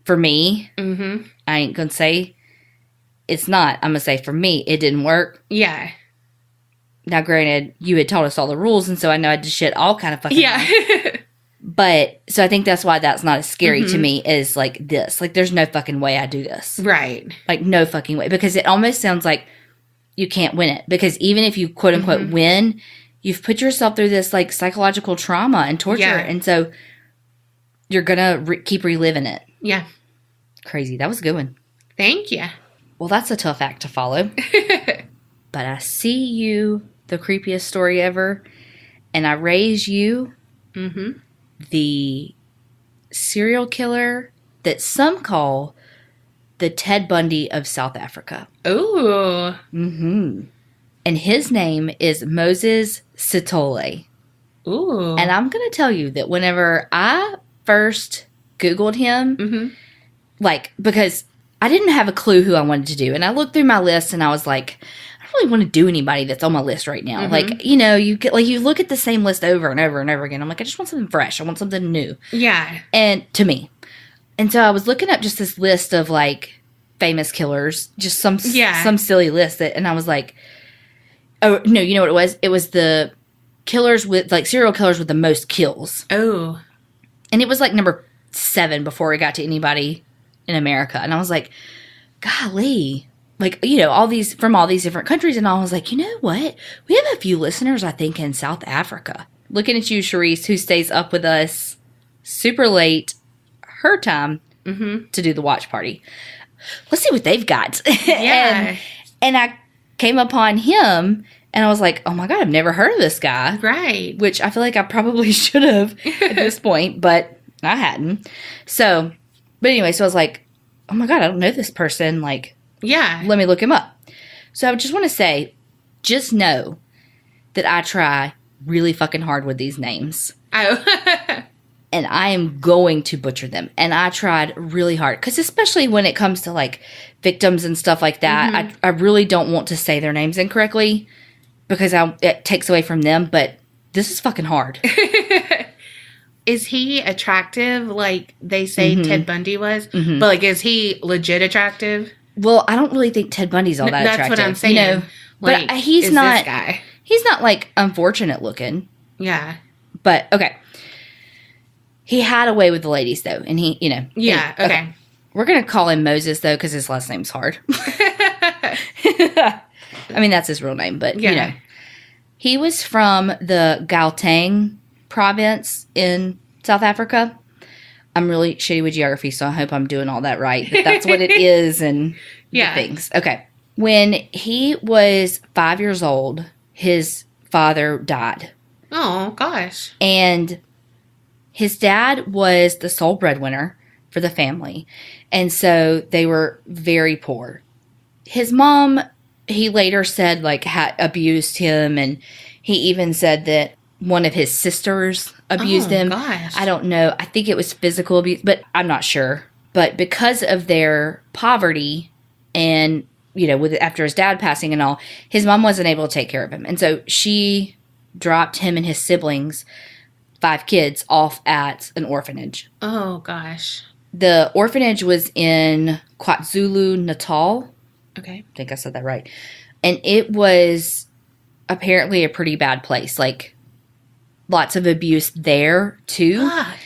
for me, I ain't gonna say it's not. I'm gonna say, for me, it didn't work. Yeah. Now, granted, you had taught us all the rules, and so I know I did shit all kind of fucking time. But, so I think that's why that's not as scary to me as, like, this. Like, there's no fucking way I do this. Right. Like, no fucking way. Because it almost sounds like you can't win it. Because even if you, quote-unquote, win, you've put yourself through this, like, psychological trauma and torture. Yeah. And so, you're gonna keep reliving it. Yeah. Crazy. That was a good one. Thank you. Well, that's a tough act to follow. But I see you, the creepiest story ever, and I raise you the serial killer that some call the Ted Bundy of South Africa. Ooh. And his name is Moses Sithole. Ooh. And I'm going to tell you that whenever I first Googled him, like, because I didn't have a clue who I wanted to do. And I looked through my list and I was like, I don't really want to do anybody that's on my list right now. Like, you know, you look at the same list over and over and over again. I'm like, I just want something fresh. I want something new. Yeah. And to me. And so I was looking up just this list of, like, famous killers, just some silly list and I was like, oh, no, you know what it was? It was the killers with, like, serial killers with the most kills. Oh. And it was, like, number 7 before it got to anybody in America. And I was like, golly. Like, you know, from all these different countries. And I was like, you know what? We have a few listeners, I think, in South Africa. Looking at you, Charisse, who stays up with us super late, her time, to do the watch party. Let's see what they've got. Yeah. and I came upon him, and I was like, oh my God, I've never heard of this guy. Right. Which I feel like I probably should have at this point, but I hadn't. So, but anyway, so I was like, oh my God, I don't know this person. Like, yeah, let me look him up. So I just want to say, just know that I try really fucking hard with these names. Oh. And I am going to butcher them. And I tried really hard. Because especially when it comes to, like, victims and stuff like that, I really don't want to say their names incorrectly. Because it takes away from them. But this is fucking hard. is he attractive like they say Ted Bundy was? But, like, is he legit attractive? Well, I don't really think Ted Bundy's all that attractive. That's what I'm saying. You know, like, but he's not, this guy? He's not, like, unfortunate looking. Yeah. But, okay. He had a way with the ladies, though. And he, you know. Yeah, okay. We're going to call him Moses, though, because his last name's hard. I mean, that's his real name, but, you know. He was from the Gauteng province in South Africa. I'm really shitty with geography, so I hope I'm doing all that right. But that's what it is and things. Okay. When he was 5 years old, his father died. Oh, gosh. And his dad was the sole breadwinner for the family. And so they were very poor. His mom, he later said, like, had abused him. And he even said that one of his sisters abused him. Gosh. I don't know. I think it was physical abuse, but I'm not sure. But because of their poverty and, you know, after his dad passing and all, his mom wasn't able to take care of him. And so she dropped him and his siblings, 5 kids, off at an orphanage. Oh, gosh. The orphanage was in KwaZulu-Natal. Okay. I think I said that right. And it was apparently a pretty bad place. Like, lots of abuse there, too. Fuck.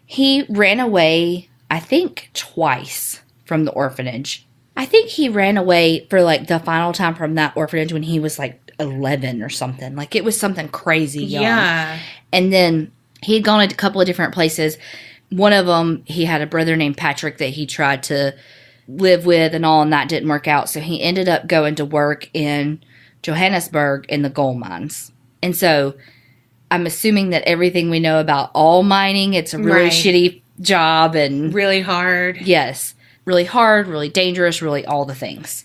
He ran away, I think, twice from the orphanage. I think he ran away for, like, the final time from that orphanage when he was, like, 11 or something. Like, it was something crazy young. Yeah. And then he had gone to a couple of different places. One of them, he had a brother named Patrick that he tried to live with and all, and that didn't work out. So he ended up going to work in Johannesburg in the gold mines. And so I'm assuming that everything we know about all mining, it's a really shitty job and really hard. Yes. Really hard, really dangerous, really all the things.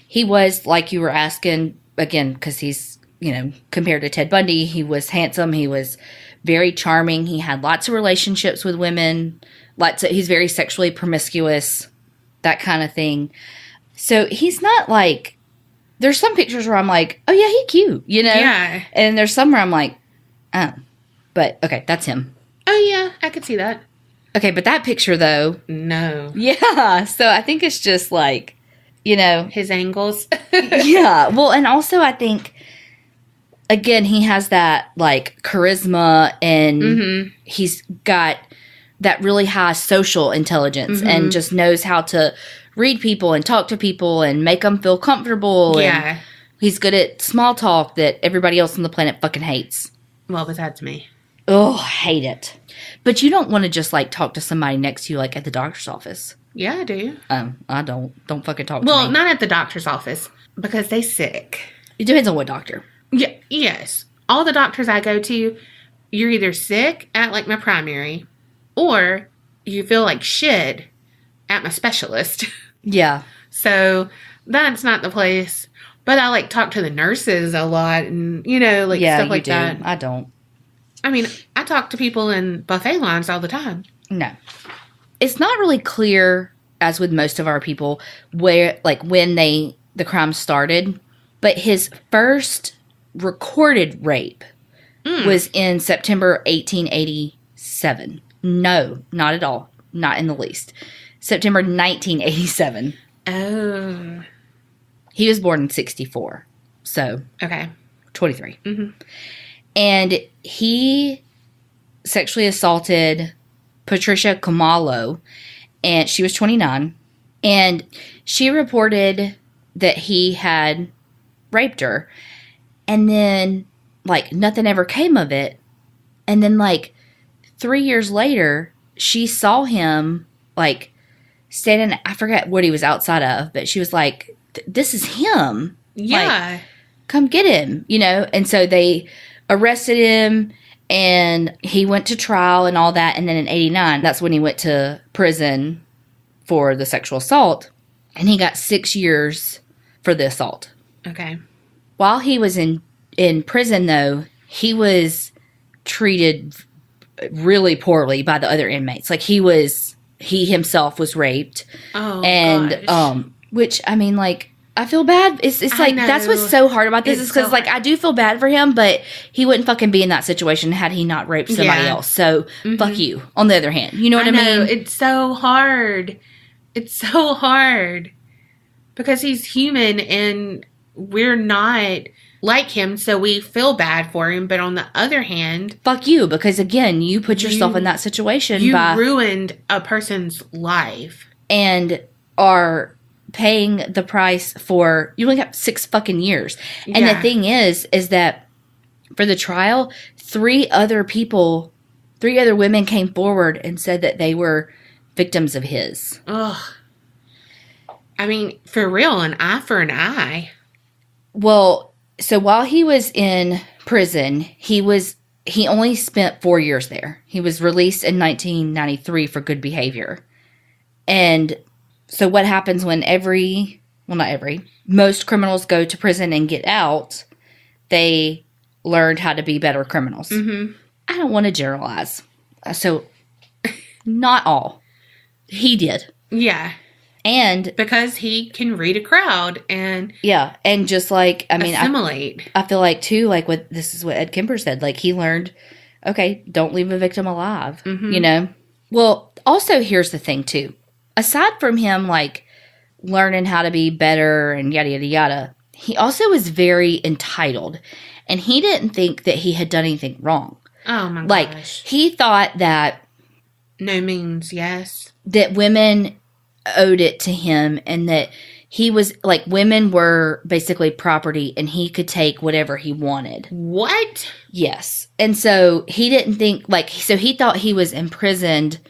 He was, like you were asking, again, because he's, you know, compared to Ted Bundy, he was handsome. He was very charming. He had lots of relationships with women. He's very sexually promiscuous, that kind of thing. So he's not like, there's some pictures where I'm like, oh yeah, he's cute, you know? Yeah. And there's some where I'm like, oh. But, okay, that's him. Oh yeah, I could see that. Okay, but that picture, though. No. Yeah, so I think it's just like, you know. His angles. Yeah, well, and also I think, again, he has that, like, charisma and he's got that really high social intelligence and just knows how to read people and talk to people and make them feel comfortable. Yeah. And he's good at small talk that everybody else on the planet fucking hates. Well, besides me. Oh, hate it. But you don't want to just, like, talk to somebody next to you, like, at the doctor's office. Yeah, I do. I don't. Don't fucking talk to me. Well, not at the doctor's office, because they sick. It depends on what doctor. Yeah, yes. All the doctors I go to, you're either sick at, like, my primary, or you feel like shit at my specialist. Yeah. So, that's not the place. But I, like, talk to the nurses a lot and, you know, like, stuff like that. I don't. I mean, I talk to people in buffet lines all the time. No. It's not really clear, as with most of our people, where, like, when the crime started. But his first recorded rape was in September 1887. No, not at all. Not in the least. September 1987. Oh. He was born in 64. So. Okay. 23. Mm-hmm. And he sexually assaulted Patricia Khumalo, and she was 29. And she reported that he had raped her. And then, like, nothing ever came of it. And then, like, 3 years later, she saw him, like, standing, I forget what he was outside of, but she was like, this is him. Yeah. Like, come get him, you know? And so they arrested him, and he went to trial and all that. And then in 89, that's when he went to prison for the sexual assault. And he got 6 years for the assault. Okay. While he was in prison, though, he was treated really poorly by the other inmates. Like, he himself was raped. Oh, and gosh. Which, I mean, like, I feel bad. It's like, that's what's so hard about this, is because, like, I do feel bad for him, but he wouldn't fucking be in that situation had he not raped somebody else. So, fuck you, on the other hand. You know what I mean? It's so hard. It's so hard. Because he's human, and we're not like him, so we feel bad for him. But on the other hand... Fuck you, because, again, you put yourself in that situation. You ruined a person's life. And are... paying the price for, you only got 6 fucking years. And the thing is that for the trial, 3 other women came forward and said that they were victims of his. Ugh. I mean, for real, an eye for an eye. Well, so while he was in prison, he only spent 4 years there. He was released in 1993 for good behavior. And so what happens when most criminals go to prison and get out, they learned how to be better criminals. Mm-hmm. I don't want to generalize. So, not all. He did. Yeah. And because he can read a crowd and... Yeah, and just like, I mean... assimilate. I feel like, too, like, this is what Ed Kemper said. Like, he learned, okay, don't leave a victim alive, you know? Well, also, here's the thing, too. Aside from him, like, learning how to be better and yada, yada, yada, he also was very entitled. And he didn't think that he had done anything wrong. Oh, my gosh. Like, he thought that... No means yes. That women owed it to him, and that he was, like, women were basically property, and he could take whatever he wanted. What? Yes. And so, he didn't think, like, so he thought he was imprisoned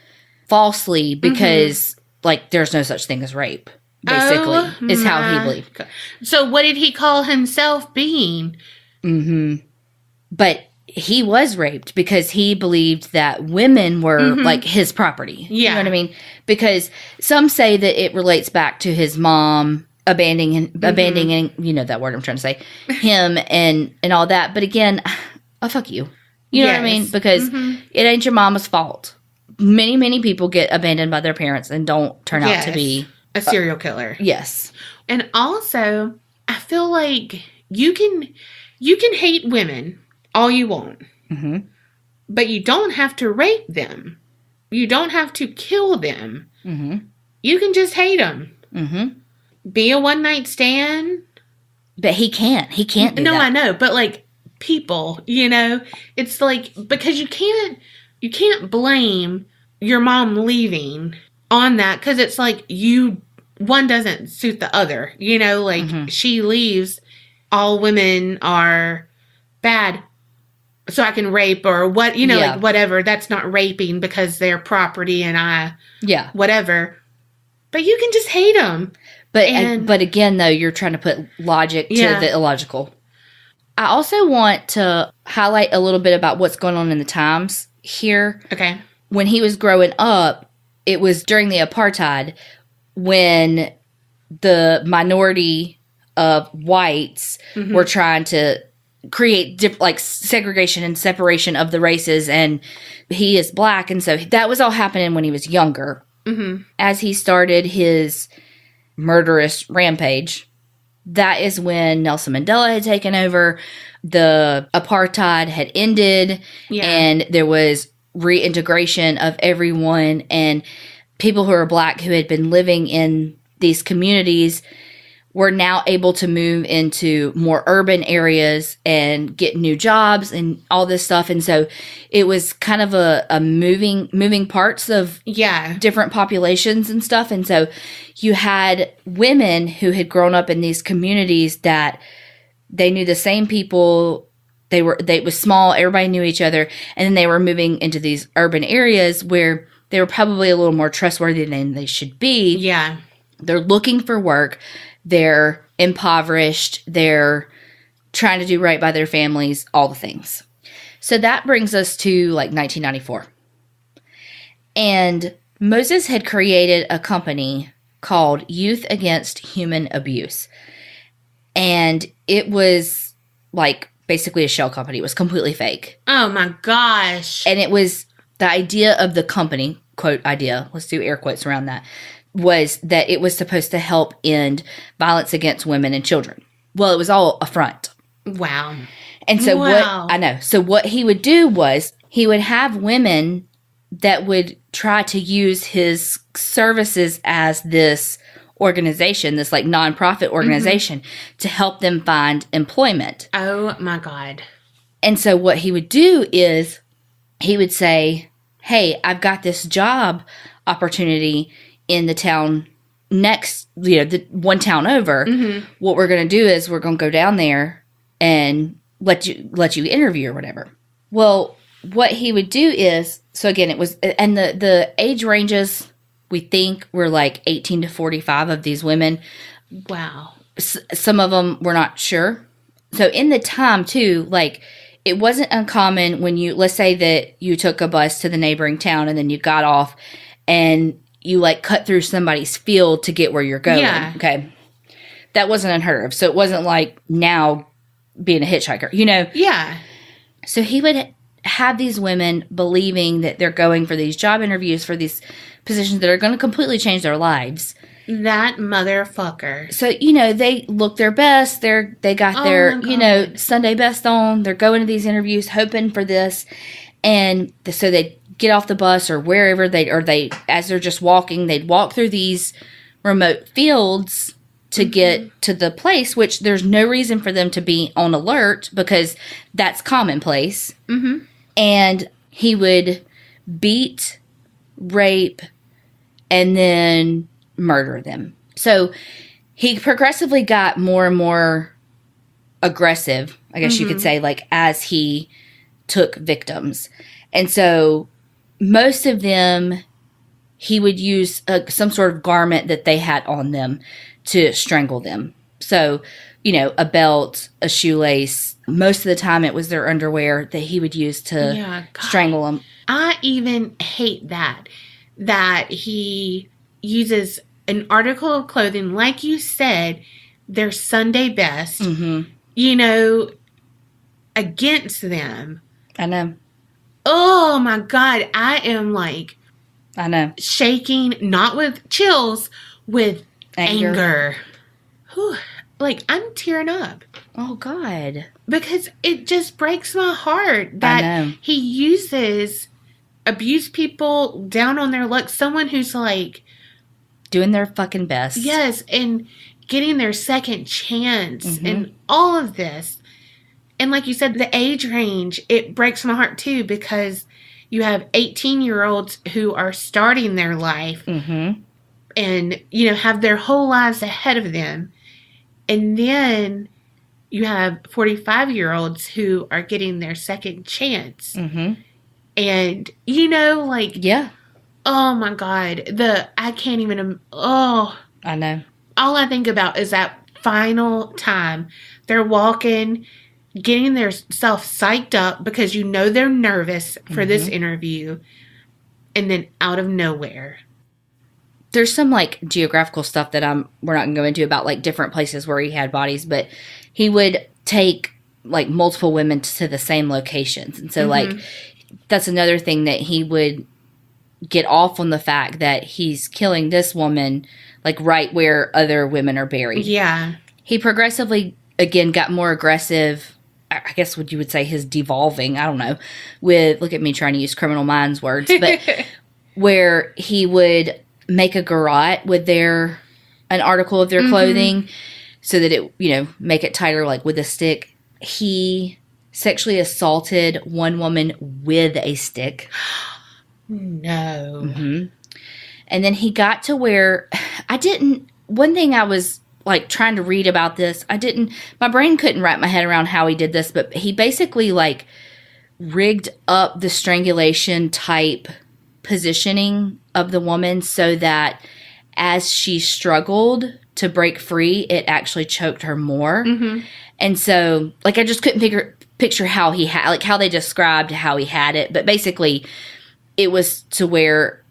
falsely because... Like, there's no such thing as rape, basically, is how he believed. So what did he call himself being? Mm-hmm. But he was raped because he believed that women were, like, his property. Yeah. You know what I mean? Because some say that it relates back to his mom abandoning, you know that word I'm trying to say, him and all that. But again, oh, fuck you. You know what I mean? Because it ain't your mama's fault. Many, many people get abandoned by their parents and don't turn out to be... a serial killer. Yes. And also, I feel like you can hate women all you want. Mm-hmm. But you don't have to rape them. You don't have to kill them. Mm-hmm. You can just hate them. Mm-hmm. Be a one-night stand. But he can't. He can't do that. No, I know. But, like, people, you know, it's like... Because you can't blame your mom leaving on that, because it's like one doesn't suit the other, you know, like she leaves, all women are bad, so I can rape or what, you know, like whatever. That's not raping because they're property and whatever. But you can just hate them. But again, though, you're trying to put logic to the illogical. I also want to highlight a little bit about what's going on in the times here. Okay. When he was growing up, it was during the apartheid when the minority of whites were trying to create segregation and separation of the races, and he is black, and so that was all happening when he was younger. Mm-hmm. As he started his murderous rampage, that is when Nelson Mandela had taken over. The apartheid had ended, and there was reintegration of everyone, and people who are black who had been living in these communities were now able to move into more urban areas and get new jobs and all this stuff. And so it was kind of a moving parts of different populations and stuff. And so you had women who had grown up in these communities that they knew the same people. They was small. Everybody knew each other. And then they were moving into these urban areas where they were probably a little more trustworthy than they should be. Yeah. They're looking for work. They're impoverished. They're trying to do right by their families, all the things. So that brings us to like 1994. And Moses had created a company called Youth Against Human Abuse. And it was like basically a shell company. It was completely fake. Oh my gosh. And it was the idea of the company, quote idea, let's do air quotes around that. was that it was supposed to help end violence against women and children. Well, it was all a front. Wow. And so Wow. So what he would do was he would have women that would try to use his services as this organization, this like nonprofit organization, to help them find employment. Oh my God. And so what he would do is he would say, hey, I've got this job opportunity in the town next, the one town over. What we're going to do is we're going to go down there and let you interview or whatever. Well, what he would do is, so again, it was, and the age ranges, we think, were like 18 to 45 of these women. Wow. Some of them were not sure. So in the time too, like, it wasn't uncommon when let's say that you took a bus to the neighboring town and then you got off and you like cut through somebody's field to get where you're going. Yeah. Okay. That wasn't unheard of. So it wasn't like now being a hitchhiker, Yeah. So he would have these women believing that they're going for these job interviews for these positions that are going to completely change their lives. That motherfucker. So, they look their best. They got their, Sunday best on. They're going to these interviews hoping for this. And so they get off the bus or wherever they, as they're just walking, they'd walk through these remote fields to get to the place, which there's no reason for them to be on alert because that's commonplace. And he would beat, rape, and then murder them. So he progressively got more and more aggressive, I guess you could say, like as he took victims. And so most of them, he would use some sort of garment that they had on them to strangle them. So, a belt, a shoelace. Most of the time it was their underwear that he would use to strangle them. I even hate that he uses an article of clothing, like you said, their Sunday best, against them. I know. Oh my God. I am like, I know. Shaking, not with chills, with anger. Whew. Like, I'm tearing up. Oh, God. Because it just breaks my heart that he uses abused people down on their luck. Someone who's like doing their fucking best. Yes, and getting their second chance and all of this. And like you said, the age range, it breaks my heart too because you have 18-year-olds who are starting their life and, have their whole lives ahead of them. And then you have 45-year-olds who are getting their second chance. And, yeah. Oh my God. I can't even, I know. All I think about is that final time they're walking, getting themselves psyched up because they're nervous for this interview. And then out of nowhere. There's some like geographical stuff that we're not going to go into about like different places where he had bodies, but he would take like multiple women to the same locations. And so like that's another thing that he would get off on the fact that he's killing this woman like right where other women are buried. Yeah. He progressively again got more aggressive. I guess what you would say his devolving, I don't know, with, look at me trying to use Criminal Minds words, but where he would make a garrote with an article of their clothing so that it, make it tighter, like with a stick. He sexually assaulted one woman with a stick. No. And then he got to where one thing I was like trying to read about this, my brain couldn't wrap my head around how he did this, but he basically like rigged up the strangulation type positioning of the woman so that as she struggled to break free, it actually choked her more. And so like I just couldn't picture how he had, like how they described how he had it, but basically it was to where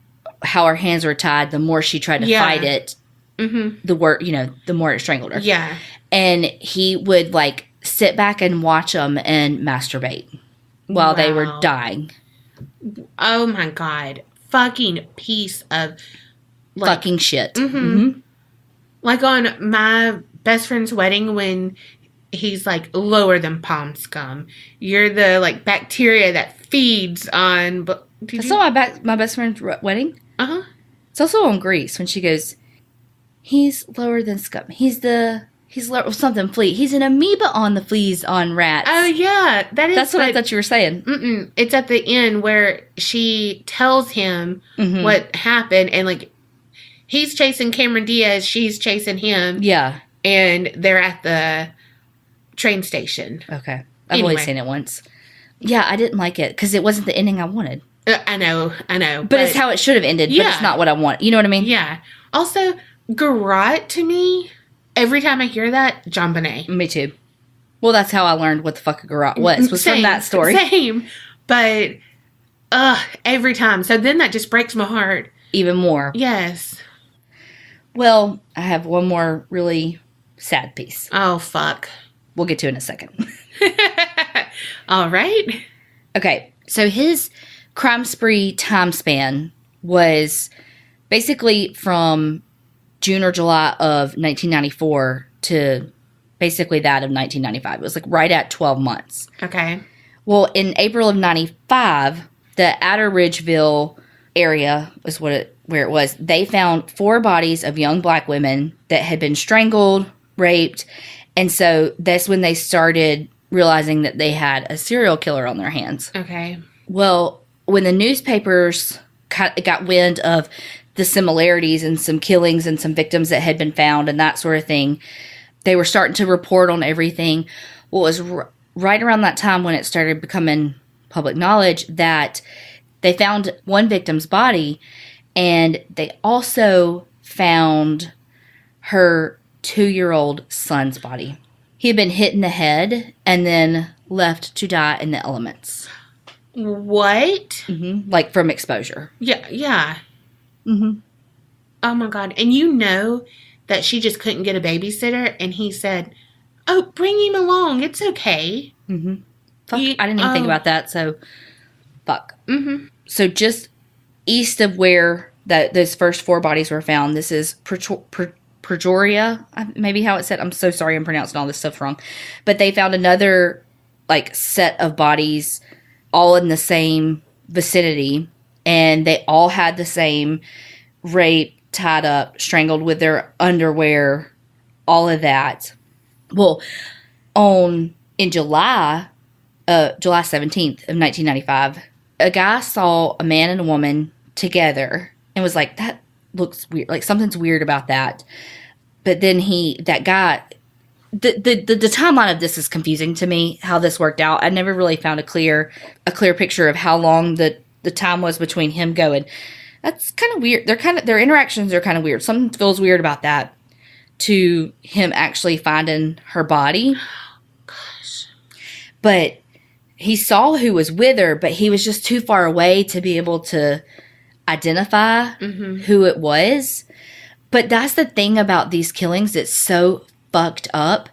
how her hands were tied, the more she tried to fight it, the more it strangled her. Yeah. And he would like sit back and watch them and masturbate while they were dying. Oh my God. Fucking piece of fucking shit. Mm-hmm. Like on my best friend's wedding when he's like lower than palm scum. You're the like bacteria that feeds on. But I saw my best friend's wedding. It's also on Grease when she goes, he's lower than scum. He's something flea. He's an amoeba on the fleas on rats. Oh yeah, that's what I thought you were saying. It's at the end where she tells him what happened, and like he's chasing Cameron Diaz, she's chasing him. Yeah, and they're at the train station. Okay, I've only seen it once. Yeah, I didn't like it because it wasn't the ending I wanted. I know. But it's how it should have ended, but it's not what I want. You know what I mean? Yeah. Also, garrote to me, every time I hear that, JonBenet. Me too. Well, that's how I learned what the fuck a garrote was from that story. Same. But, every time. So then that just breaks my heart. Even more. Yes. Well, I have one more really sad piece. Oh, fuck. We'll get to it in a second. All right. Okay, so his crime spree time span was basically from June or July of 1994 to basically that of 1995. It was like right at 12 months. Okay. Well, in April of 95, the Outer Ridgeville area was where it was. They found 4 bodies of young black women that had been strangled, raped, and so that's when they started realizing that they had a serial killer on their hands. Okay. Well, when the newspapers got wind of the similarities and some killings and some victims that had been found and that sort of thing, they were starting to report on everything. Well, it was right around that time when it started becoming public knowledge that they found one victim's body, and they also found her 2-year-old son's body. He had been hit in the head and then left to die in the elements. What? Mm-hmm. Like from exposure. Yeah. Mm-hmm. Oh my God. And you know that she just couldn't get a babysitter, and he said, oh, bring him along. It's okay. Mm-hmm. Fuck. I didn't even think about that, so fuck. Mm-hmm. So just east of where those first 4 bodies were found, this is Pejoria, maybe how it's said. I'm so sorry I'm pronouncing all this stuff wrong. But they found another like set of bodies all in the same vicinity, and they all had the same rape, tied up, strangled with their underwear, all of that. Well, in July 17th of 1995, a guy saw a man and a woman together and was like, that looks weird. Like something's weird about that. But then that guy, the timeline of this is confusing to me, how this worked out. I never really found a clear picture of how long the time was between him going. That's kind of weird. Their interactions are kind of weird. Something feels weird about that, to him actually finding her body. Gosh. But he saw who was with her, but he was just too far away to be able to identify who it was. But that's the thing about these killings that's so fucked up,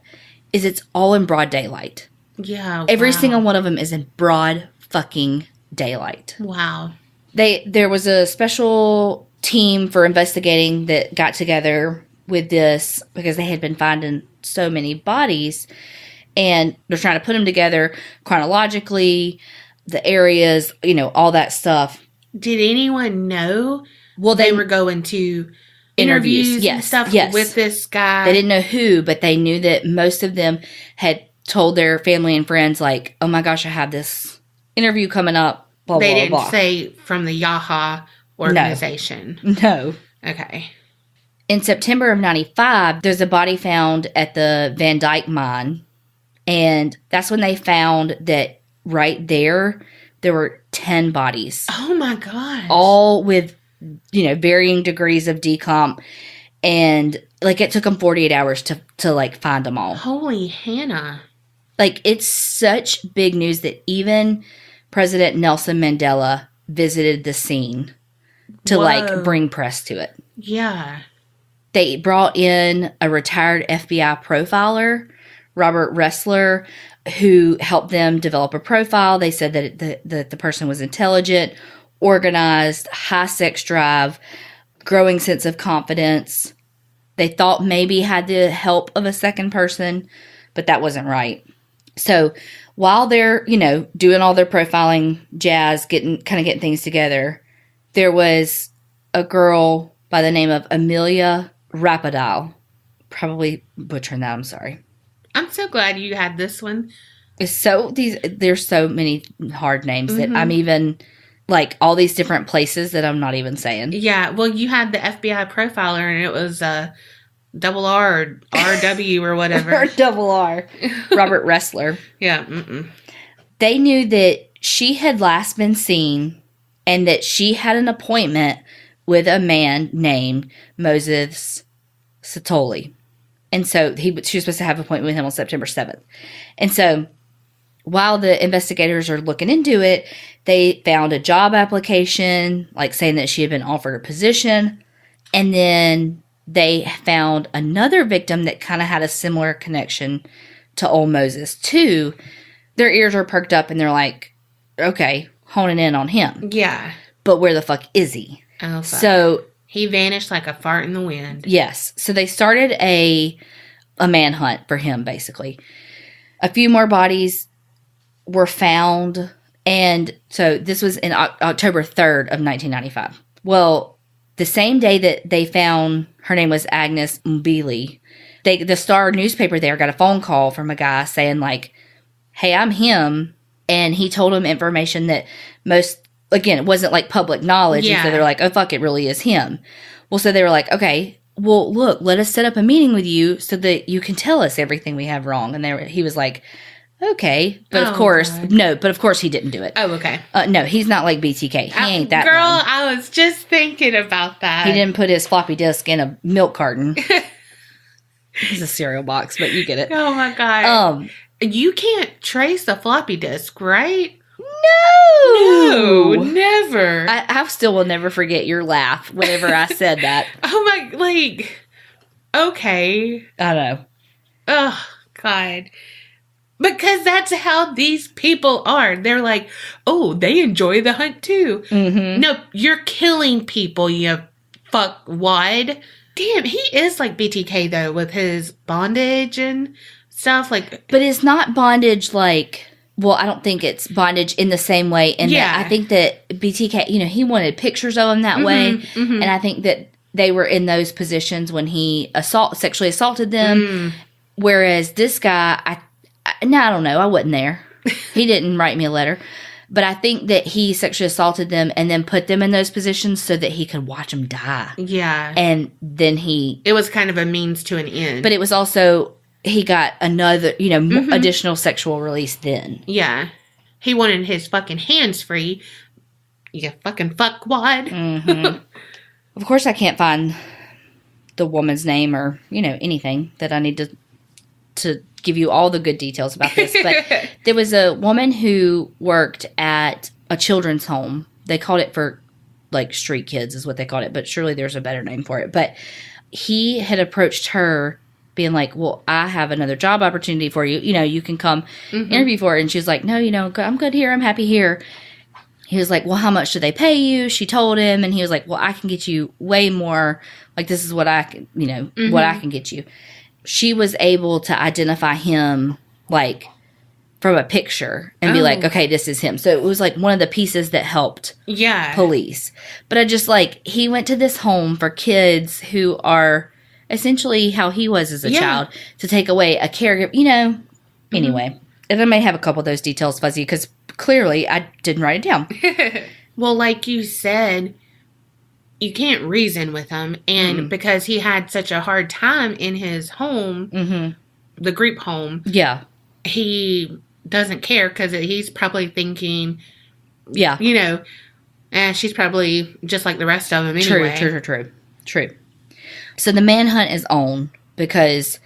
is it's all in broad daylight. Yeah. Every single one of them is in broad fucking daylight. Wow. There was a special team for investigating that got together with this because they had been finding so many bodies, and they're trying to put them together chronologically, the areas, all that stuff. Did anyone know they were going to interviews and stuff with this guy? They didn't know who, but they knew that most of them had told their family and friends, like, oh my gosh, I have this interview coming up, blah, they blah, didn't blah. say from the Yaha organization. No. Okay. In September of 95, there's a body found at the Van Dyke mine, and that's when they found that right there were 10 bodies. Oh my gosh. All with, varying degrees of decomp, and like it took them 48 hours to like find them all. Holy Hannah. Like, it's such big news that even President Nelson Mandela visited the scene to like bring press to it. Yeah. They brought in a retired FBI profiler, Robert Ressler, who helped them develop a profile. They said that the person was intelligent, organized, high sex drive, growing sense of confidence. They thought maybe had the help of a second person, but that wasn't right. So while they're, doing all their profiling jazz, getting things together, there was a girl by the name of Amelia Rapadal. Probably butchering that, I'm sorry. I'm so glad you had this one. There's so many hard names that I'm even, like, all these different places that I'm not even saying. Yeah, well, you had the FBI profiler, and it was double R or RW or whatever. Or double R. Robert Ressler. Yeah. They knew that she had last been seen and that she had an appointment with a man named Moses Sithole. And so she was supposed to have an appointment with him on September 7th. And so while the investigators are looking into it, they found a job application, like saying that she had been offered a position. And then they found another victim that kind of had a similar connection to old Moses too. Their ears are perked up and they're like, okay, honing in on him. Yeah. But where the fuck is he? Oh, fuck. So he vanished like a fart in the wind. Yes. So they started a manhunt for him, basically. A few more bodies were found. And so this was in October 3rd of 1995. Well, the same day that they found, her name was Agnes Mbili, the Star newspaper there got a phone call from a guy saying, like, hey, I'm him. And he told them information that it wasn't like public knowledge. Yeah. And so they're like, oh, fuck, it really is him. Well, so they were like, okay, well, look, let us set up a meeting with you so that you can tell us everything we have wrong. And he was like, okay. But of course, he didn't do it. Oh, okay. No, he's not like BTK. He ain't that girl, dumb. I was just thinking about that. He didn't put his floppy disk in a milk carton. It's a cereal box, but you get it. Oh, my God. You can't trace a floppy disk, right? No, never. I still will never forget your laugh whenever I said that. Oh my, okay. I know. Oh, God. Because that's how these people are. They're like, oh, they enjoy the hunt too. Mm-hmm. No, you're killing people, you fuckwad. Damn, he is like BTK though, with his bondage and stuff. Like, but it's not bondage like... Well, I don't think it's bondage in the same way. And I think that BTK, he wanted pictures of him that way. Mm-hmm. And I think that they were in those positions when he sexually assaulted them. Whereas this guy, I don't know. I wasn't there. He didn't write me a letter. But I think that he sexually assaulted them and then put them in those positions so that he could watch them die. Yeah. And then it was kind of a means to an end. But it was also... He got another, additional sexual release then. Yeah. He wanted his fucking hands free. You fucking fuckwad. Mm-hmm. Of course, I can't find the woman's name or, anything that I need to give you all the good details about this. But there was a woman who worked at a children's home. They called it for, like, street kids is what they called it. But surely there's a better name for it. But he had approached her being like, well, I have another job opportunity for you. You can come interview for it. And she was like, no, I'm good here. I'm happy here. He was like, well, how much do they pay you? She told him. And he was like, well, I can get you way more. Like, this is what I can, what I can get you. She was able to identify him, like, from a picture and be like, okay, this is him. So it was like one of the pieces that helped police. But I just he went to this home for kids who are essentially how he was as a child, to take away a caregiver, anyway. And I may have a couple of those details fuzzy because clearly I didn't write it down. Well, like you said, you can't reason with him. And because he had such a hard time in his home, the group home, he doesn't care because he's probably thinking, she's probably just like the rest of them anyway. True. So the manhunt is on because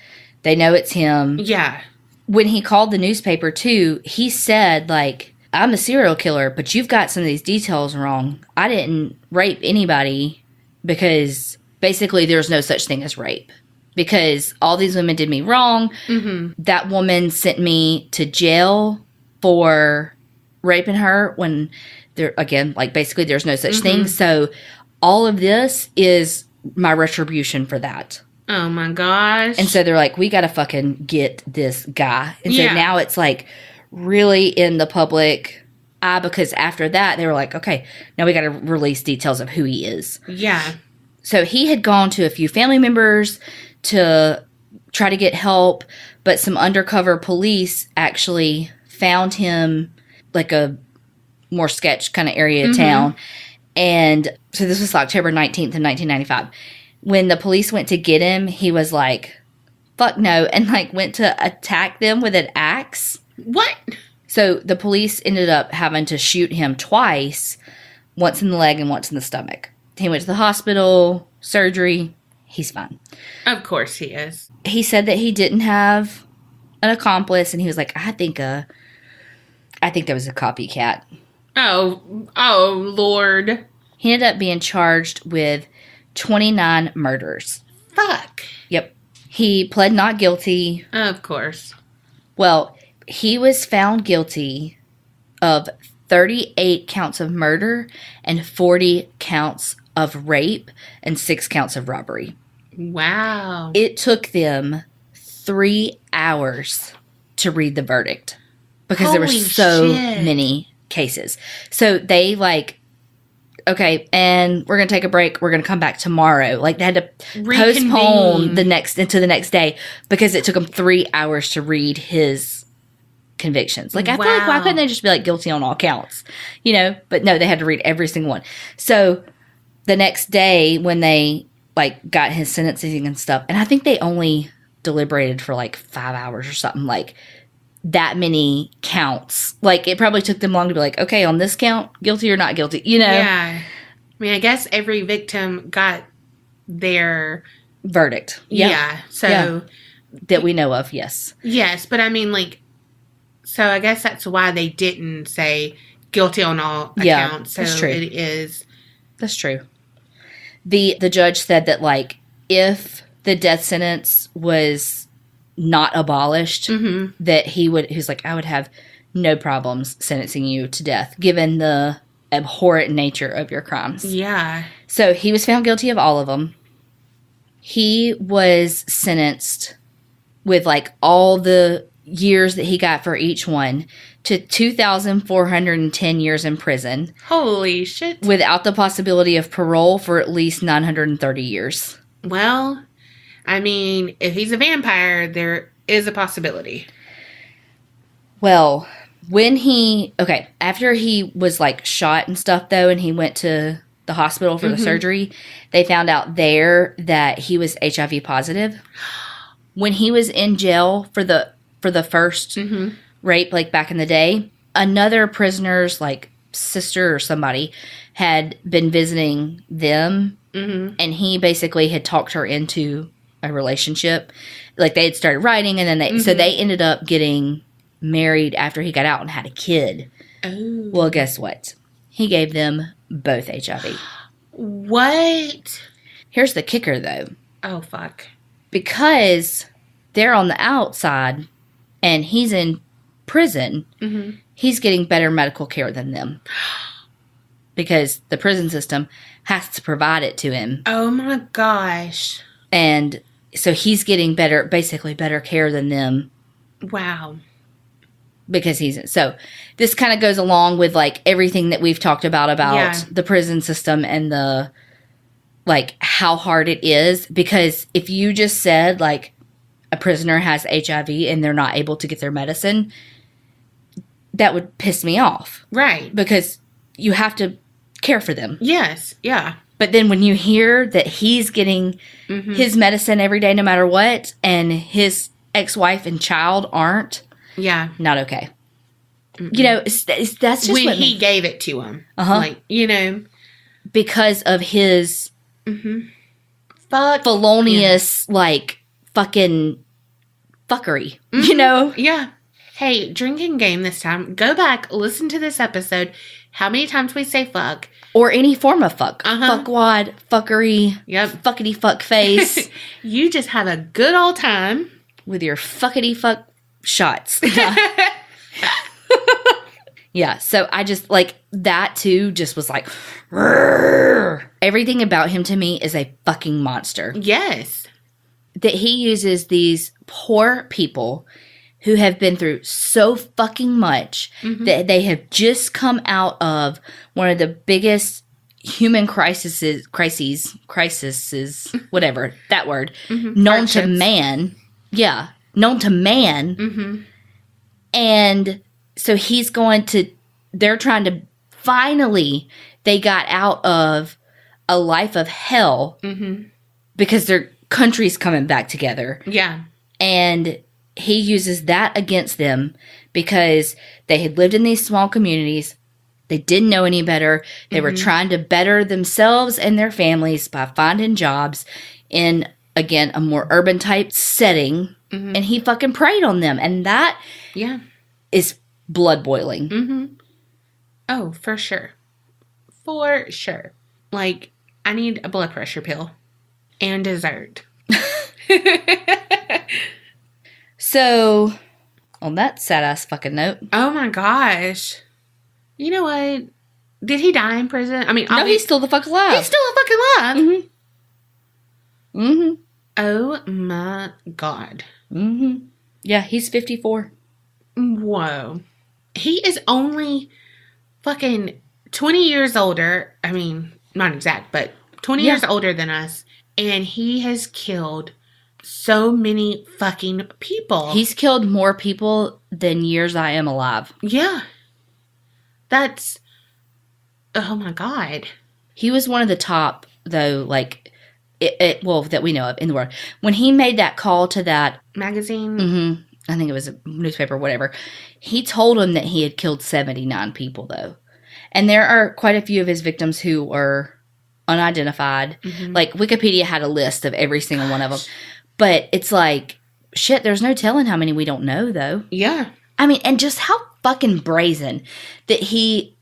they know it's him. Yeah. When he called the newspaper, too, he said, like, I'm a serial killer, but you've got some of these details wrong. I didn't rape anybody because basically there's no such thing as rape. Because all these women did me wrong. Mm-hmm. That woman sent me to jail for raping her when, basically there's no such thing. So all of this is my retribution for that. Oh my gosh. And so they're like, we got to fucking get this guy. And so Yeah. now it's like really in the public eye, because after that they were like, okay, now we got to release details of who he is. Yeah. So he had gone to a few family members to try to get help, but some undercover police actually found him like a more sketch kind of area of town. And so this was October 19th of 1995. When the police went to get him, he was like, fuck no, and like went to attack them with an axe. What? So the police ended up having to shoot him twice, once in the leg and once in the stomach. He went to the hospital, surgery. He's fine. Of course he is. He said that he didn't have an accomplice, and he was like, I think there was a copycat. Oh, Lord. He ended up being charged with 29 murders. Fuck. Yep. He pled not guilty. Of course. Well, he was found guilty of 38 counts of murder and 40 counts of rape and 6 counts of robbery. Wow. It took them 3 hours to read the verdict because there were Holy so shit. many cases. So they like, okay, and we're going to take a break. We're going to come back tomorrow. Like they had to Reconvene. postpone into the next day because it took them 3 hours to read his convictions. Like I feel like, why Wow. couldn't they just be like guilty on all counts? You know, but no, they had to read every single one. So the next day when they like got his sentencing and stuff, and I think they only deliberated for like 5 hours or something, like that many counts. Like it probably took them long to be like, okay, on this count, guilty or not guilty, you know? Yeah. I mean, I guess every victim got their Verdict. Yep. Yeah. So, Yeah. That we know of, yes. yes, but I mean, like, so I guess that's why they didn't say guilty on all Yeah, accounts. So that's true. it is. That's true. The judge said that like if the death sentence was not abolished, that he was like, I would have no problems sentencing you to death given the abhorrent nature of your crimes. Yeah. So he was found guilty of all of them. He was sentenced with like all the years that he got for each one to 2,410 years in prison Holy shit. without the possibility of parole for at least 930 years. Well, I mean, if he's a vampire, there is a possibility. Well, after he was like shot and stuff though, and he went to the hospital for the surgery, they found out there that he was HIV positive. When he was in jail for the first rape, like back in the day, another prisoner's like sister or somebody had been visiting them, and he basically had talked her into a relationship. Like they had started writing, and then so they ended up getting married after he got out and had a kid. Oh. Well, guess what? He gave them both HIV. What? Here's the kicker, though. Oh, fuck. Because they're on the outside and he's in prison, he's getting better medical care than them. Because the prison system has to provide it to him. Oh, my gosh. And so he's getting basically better care than them. Wow. Because so this kind of goes along with like everything that we've talked about the prison system and the like how hard it is. Because if you just said like a prisoner has HIV and they're not able to get their medicine, that would piss me off. Right. Because you have to care for them. Yes. Yeah. But then when you hear that he's getting his medicine every day no matter what, and his ex-wife and child aren't, Yeah. not okay. You know, that's just When what he gave it to him. Uh-huh. Like, you know. because of his Fuck. felonious, like, fucking fuckery, you know? Yeah. Hey, drinking game this time. Go back, listen to this episode. How many times we say fuck. Or any form of fuck. Uh-huh. Fuckwad, fuckery, Yep. fuckity fuck face, You just have a good old time. with your fuckity fuck shots. Yeah, so I just, like, that too just was like, "Rrrr." Everything about him to me is a fucking monster. Yes. That he uses these poor people who have been through so fucking much that they have just come out of one of the biggest human crises, whatever, that word, known to man. Yeah, known to man. And so they're trying to, finally, they got out of a life of hell because their country's coming back together. Yeah. And he uses that against them because they had lived in these small communities. They didn't know any better. They were trying to better themselves and their families by finding jobs in, again, a more urban type setting. And he fucking preyed on them. And that is blood boiling. Oh, for sure. For sure. Like, I need a blood pressure pill and dessert. So, on that sad-ass fucking note. Oh my gosh. You know what? Did he die in prison? I mean, no, he's still the fuck alive. He's still fucking alive. Oh my God. Yeah, he's 54. Whoa. He is only fucking 20 years older. I mean, not exact, but 20 years older than us. And he has killed so many fucking people. He's killed more people than years I am alive. Yeah. That's, oh my God. He was one of the top, though, like, well, that we know of in the world. When he made that call to that magazine, I think it was a newspaper, whatever, he told him that he had killed 79 people, though. And there are quite a few of his victims who were unidentified. Like, Wikipedia had a list of every single one of them. But it's like, shit, there's no telling how many we don't know, though. Yeah. I mean, and just how fucking brazen that he,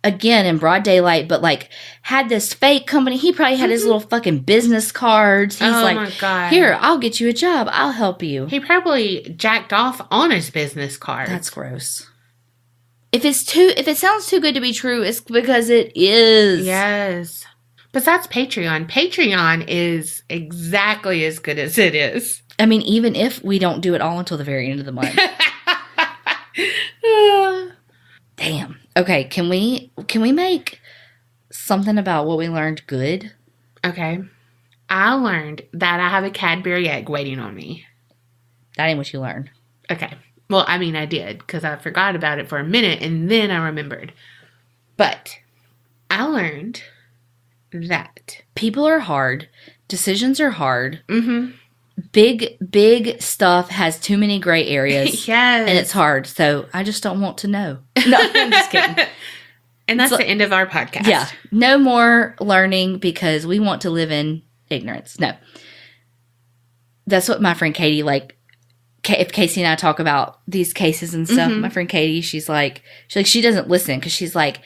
again, in broad daylight, but, like, had this fake company. He probably had his little fucking business cards. He's like, my God. Here, I'll get you a job. I'll help you. He probably jacked off on his business card. That's gross. If it sounds too good to be true, it's because it is. Yes. Besides Patreon. Patreon is exactly as good as it is. I mean, even if we don't do it all until the very end of the month. Damn. Okay, can we make something about what we learned good? Okay. I learned that I have a Cadbury egg waiting on me. That ain't what you learned. Okay. Well, I mean, I did, because I forgot about it for a minute, and then I remembered. But I learned that people are hard. Decisions are hard. Big stuff has too many gray areas. Yes. And it's hard. So I just don't want to know. No, I'm just kidding. And that's the end of our podcast. Yeah. No more learning because we want to live in ignorance. No. That's what my friend Katie, like, if Casey and I talk about these cases and stuff, my friend Katie, she doesn't listen because she's like,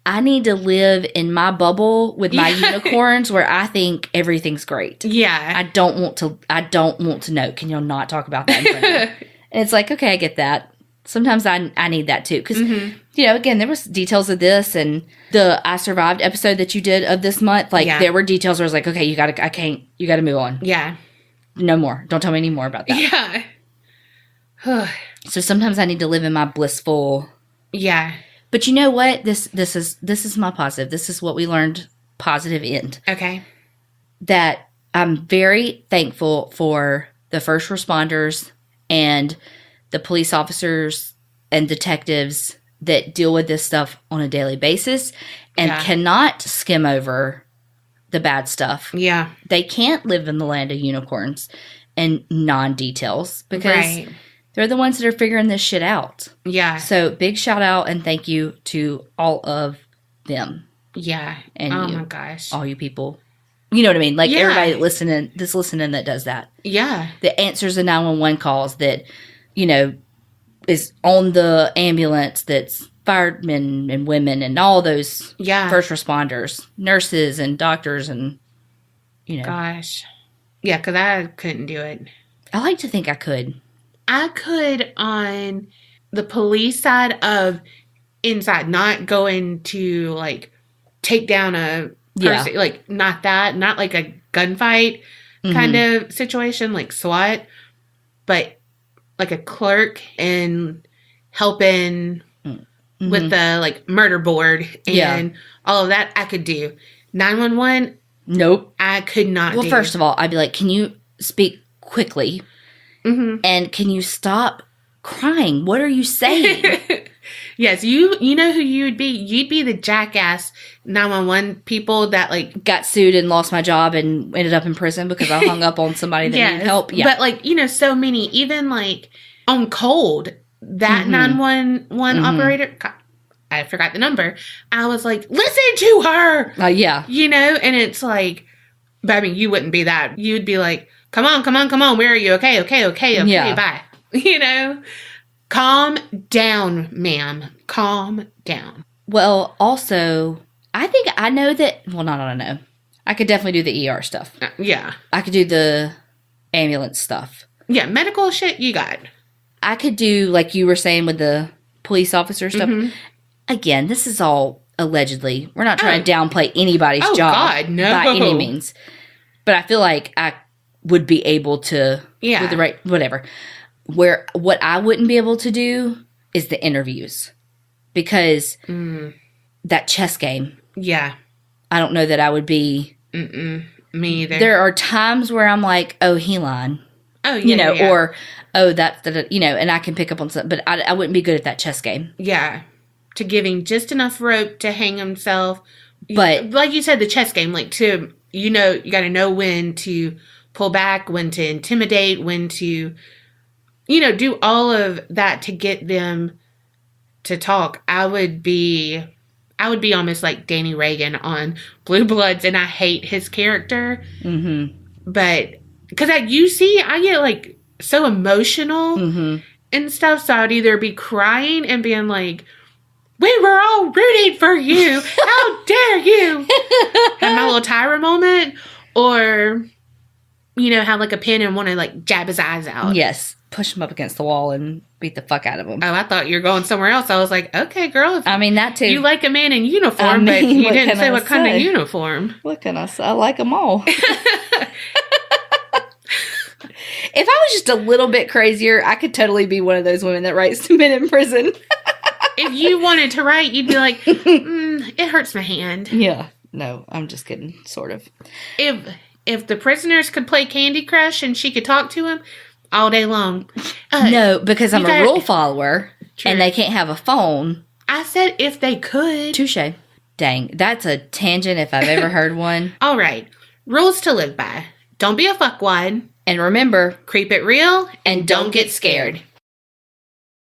I need to live in my bubble with my unicorns where I think everything's great. Yeah. I don't want to know. Can y'all not talk about that in front of me? And it's like, okay, I get that. Sometimes I need that too. Because, you know, again, there was details of this and the I Survived episode that you did of this month. Like, there were details where I was like, okay, you gotta move on. Yeah. No more. Don't tell me any more about that. Yeah. So sometimes I need to live in my blissful. Yeah. But you know what? This is my positive. This is what we learned positive end. Okay. That I'm very thankful for the first responders and the police officers and detectives that deal with this stuff on a daily basis and cannot skim over the bad stuff. Yeah. They can't live in the land of unicorns and non-details because they're the ones that are figuring this shit out. Yeah. So big shout out and thank you to all of them. Yeah. And oh my gosh. All you people. You know what I mean? Like everybody that's listening that does that. Yeah. That answers the 911 calls, that, you know, is on the ambulance, that's firemen and women and all those first responders, nurses and doctors and, you know. Gosh. Yeah, because I couldn't do it. I like to think I could. I could on the police side of inside, not going to like take down a person, like not like a gunfight kind of situation, like SWAT, but like a clerk and helping with the like murder board and all of that. I could do 911. Nope, I could not. Well, first of all, I'd be like, can you speak quickly? And can you stop crying? What are you saying? Yes, you know who you would be? You'd be the jackass 911 people that like got sued and lost my job and ended up in prison because I hung up on somebody that needed help. Yeah. But like, you know, so many, even like on cold, that 911 operator, I forgot the number. I was like, listen to her. Yeah. You know, and it's like, but I mean, you wouldn't be that. You'd be like, come on. Where are you? Okay, bye. You know? Calm down, ma'am. Calm down. Well, also, I think I know that... Well, not I know. I could definitely do the ER stuff. Yeah. I could do the ambulance stuff. Yeah, medical shit, you got. I could do, like you were saying, with the police officer stuff. Again, this is all allegedly. We're not trying to downplay anybody's job God, no. by any means. But I feel like I would be able to... With the right... Whatever. What I wouldn't be able to do is the interviews. Because that chess game. Yeah. I don't know that I would be... Me either. There are times where I'm like, oh, he lying. Oh, yeah. You know, or, oh, that's... You know, and I can pick up on something. But I wouldn't be good at that chess game. Yeah. To give him just enough rope to hang himself. But... Like you said, the chess game. Like, to... You know, you got to know when to pull back, when to intimidate, when to... You know, do all of that to get them to talk. I would be almost like Danny Reagan on Blue Bloods, and I hate his character. But because I get like so emotional and stuff, so I'd either be crying and being like, "We were all rooting for you. How dare you?" Have my little Tyra moment, or you know, have like a pen and want to like jab his eyes out. Yes. Push him up against the wall and beat the fuck out of him. Oh, I thought you were going somewhere else. I was like, okay, girl. I mean, that too. You like a man in uniform, but you didn't say what kind of uniform. What can I say? I like them all. If I was just a little bit crazier, I could totally be one of those women that writes to men in prison. If you wanted to write, you'd be like, it hurts my hand. Yeah. No, I'm just kidding. Sort of. If the prisoners could play Candy Crush and she could talk to him all day long. No, because I'm a rule follower. True. And they can't have a phone. I said if they could. Touche. Dang, that's a tangent if I've ever heard one. All right. Rules to live by. Don't be a fuckwad. And remember, creep it real and don't get scared.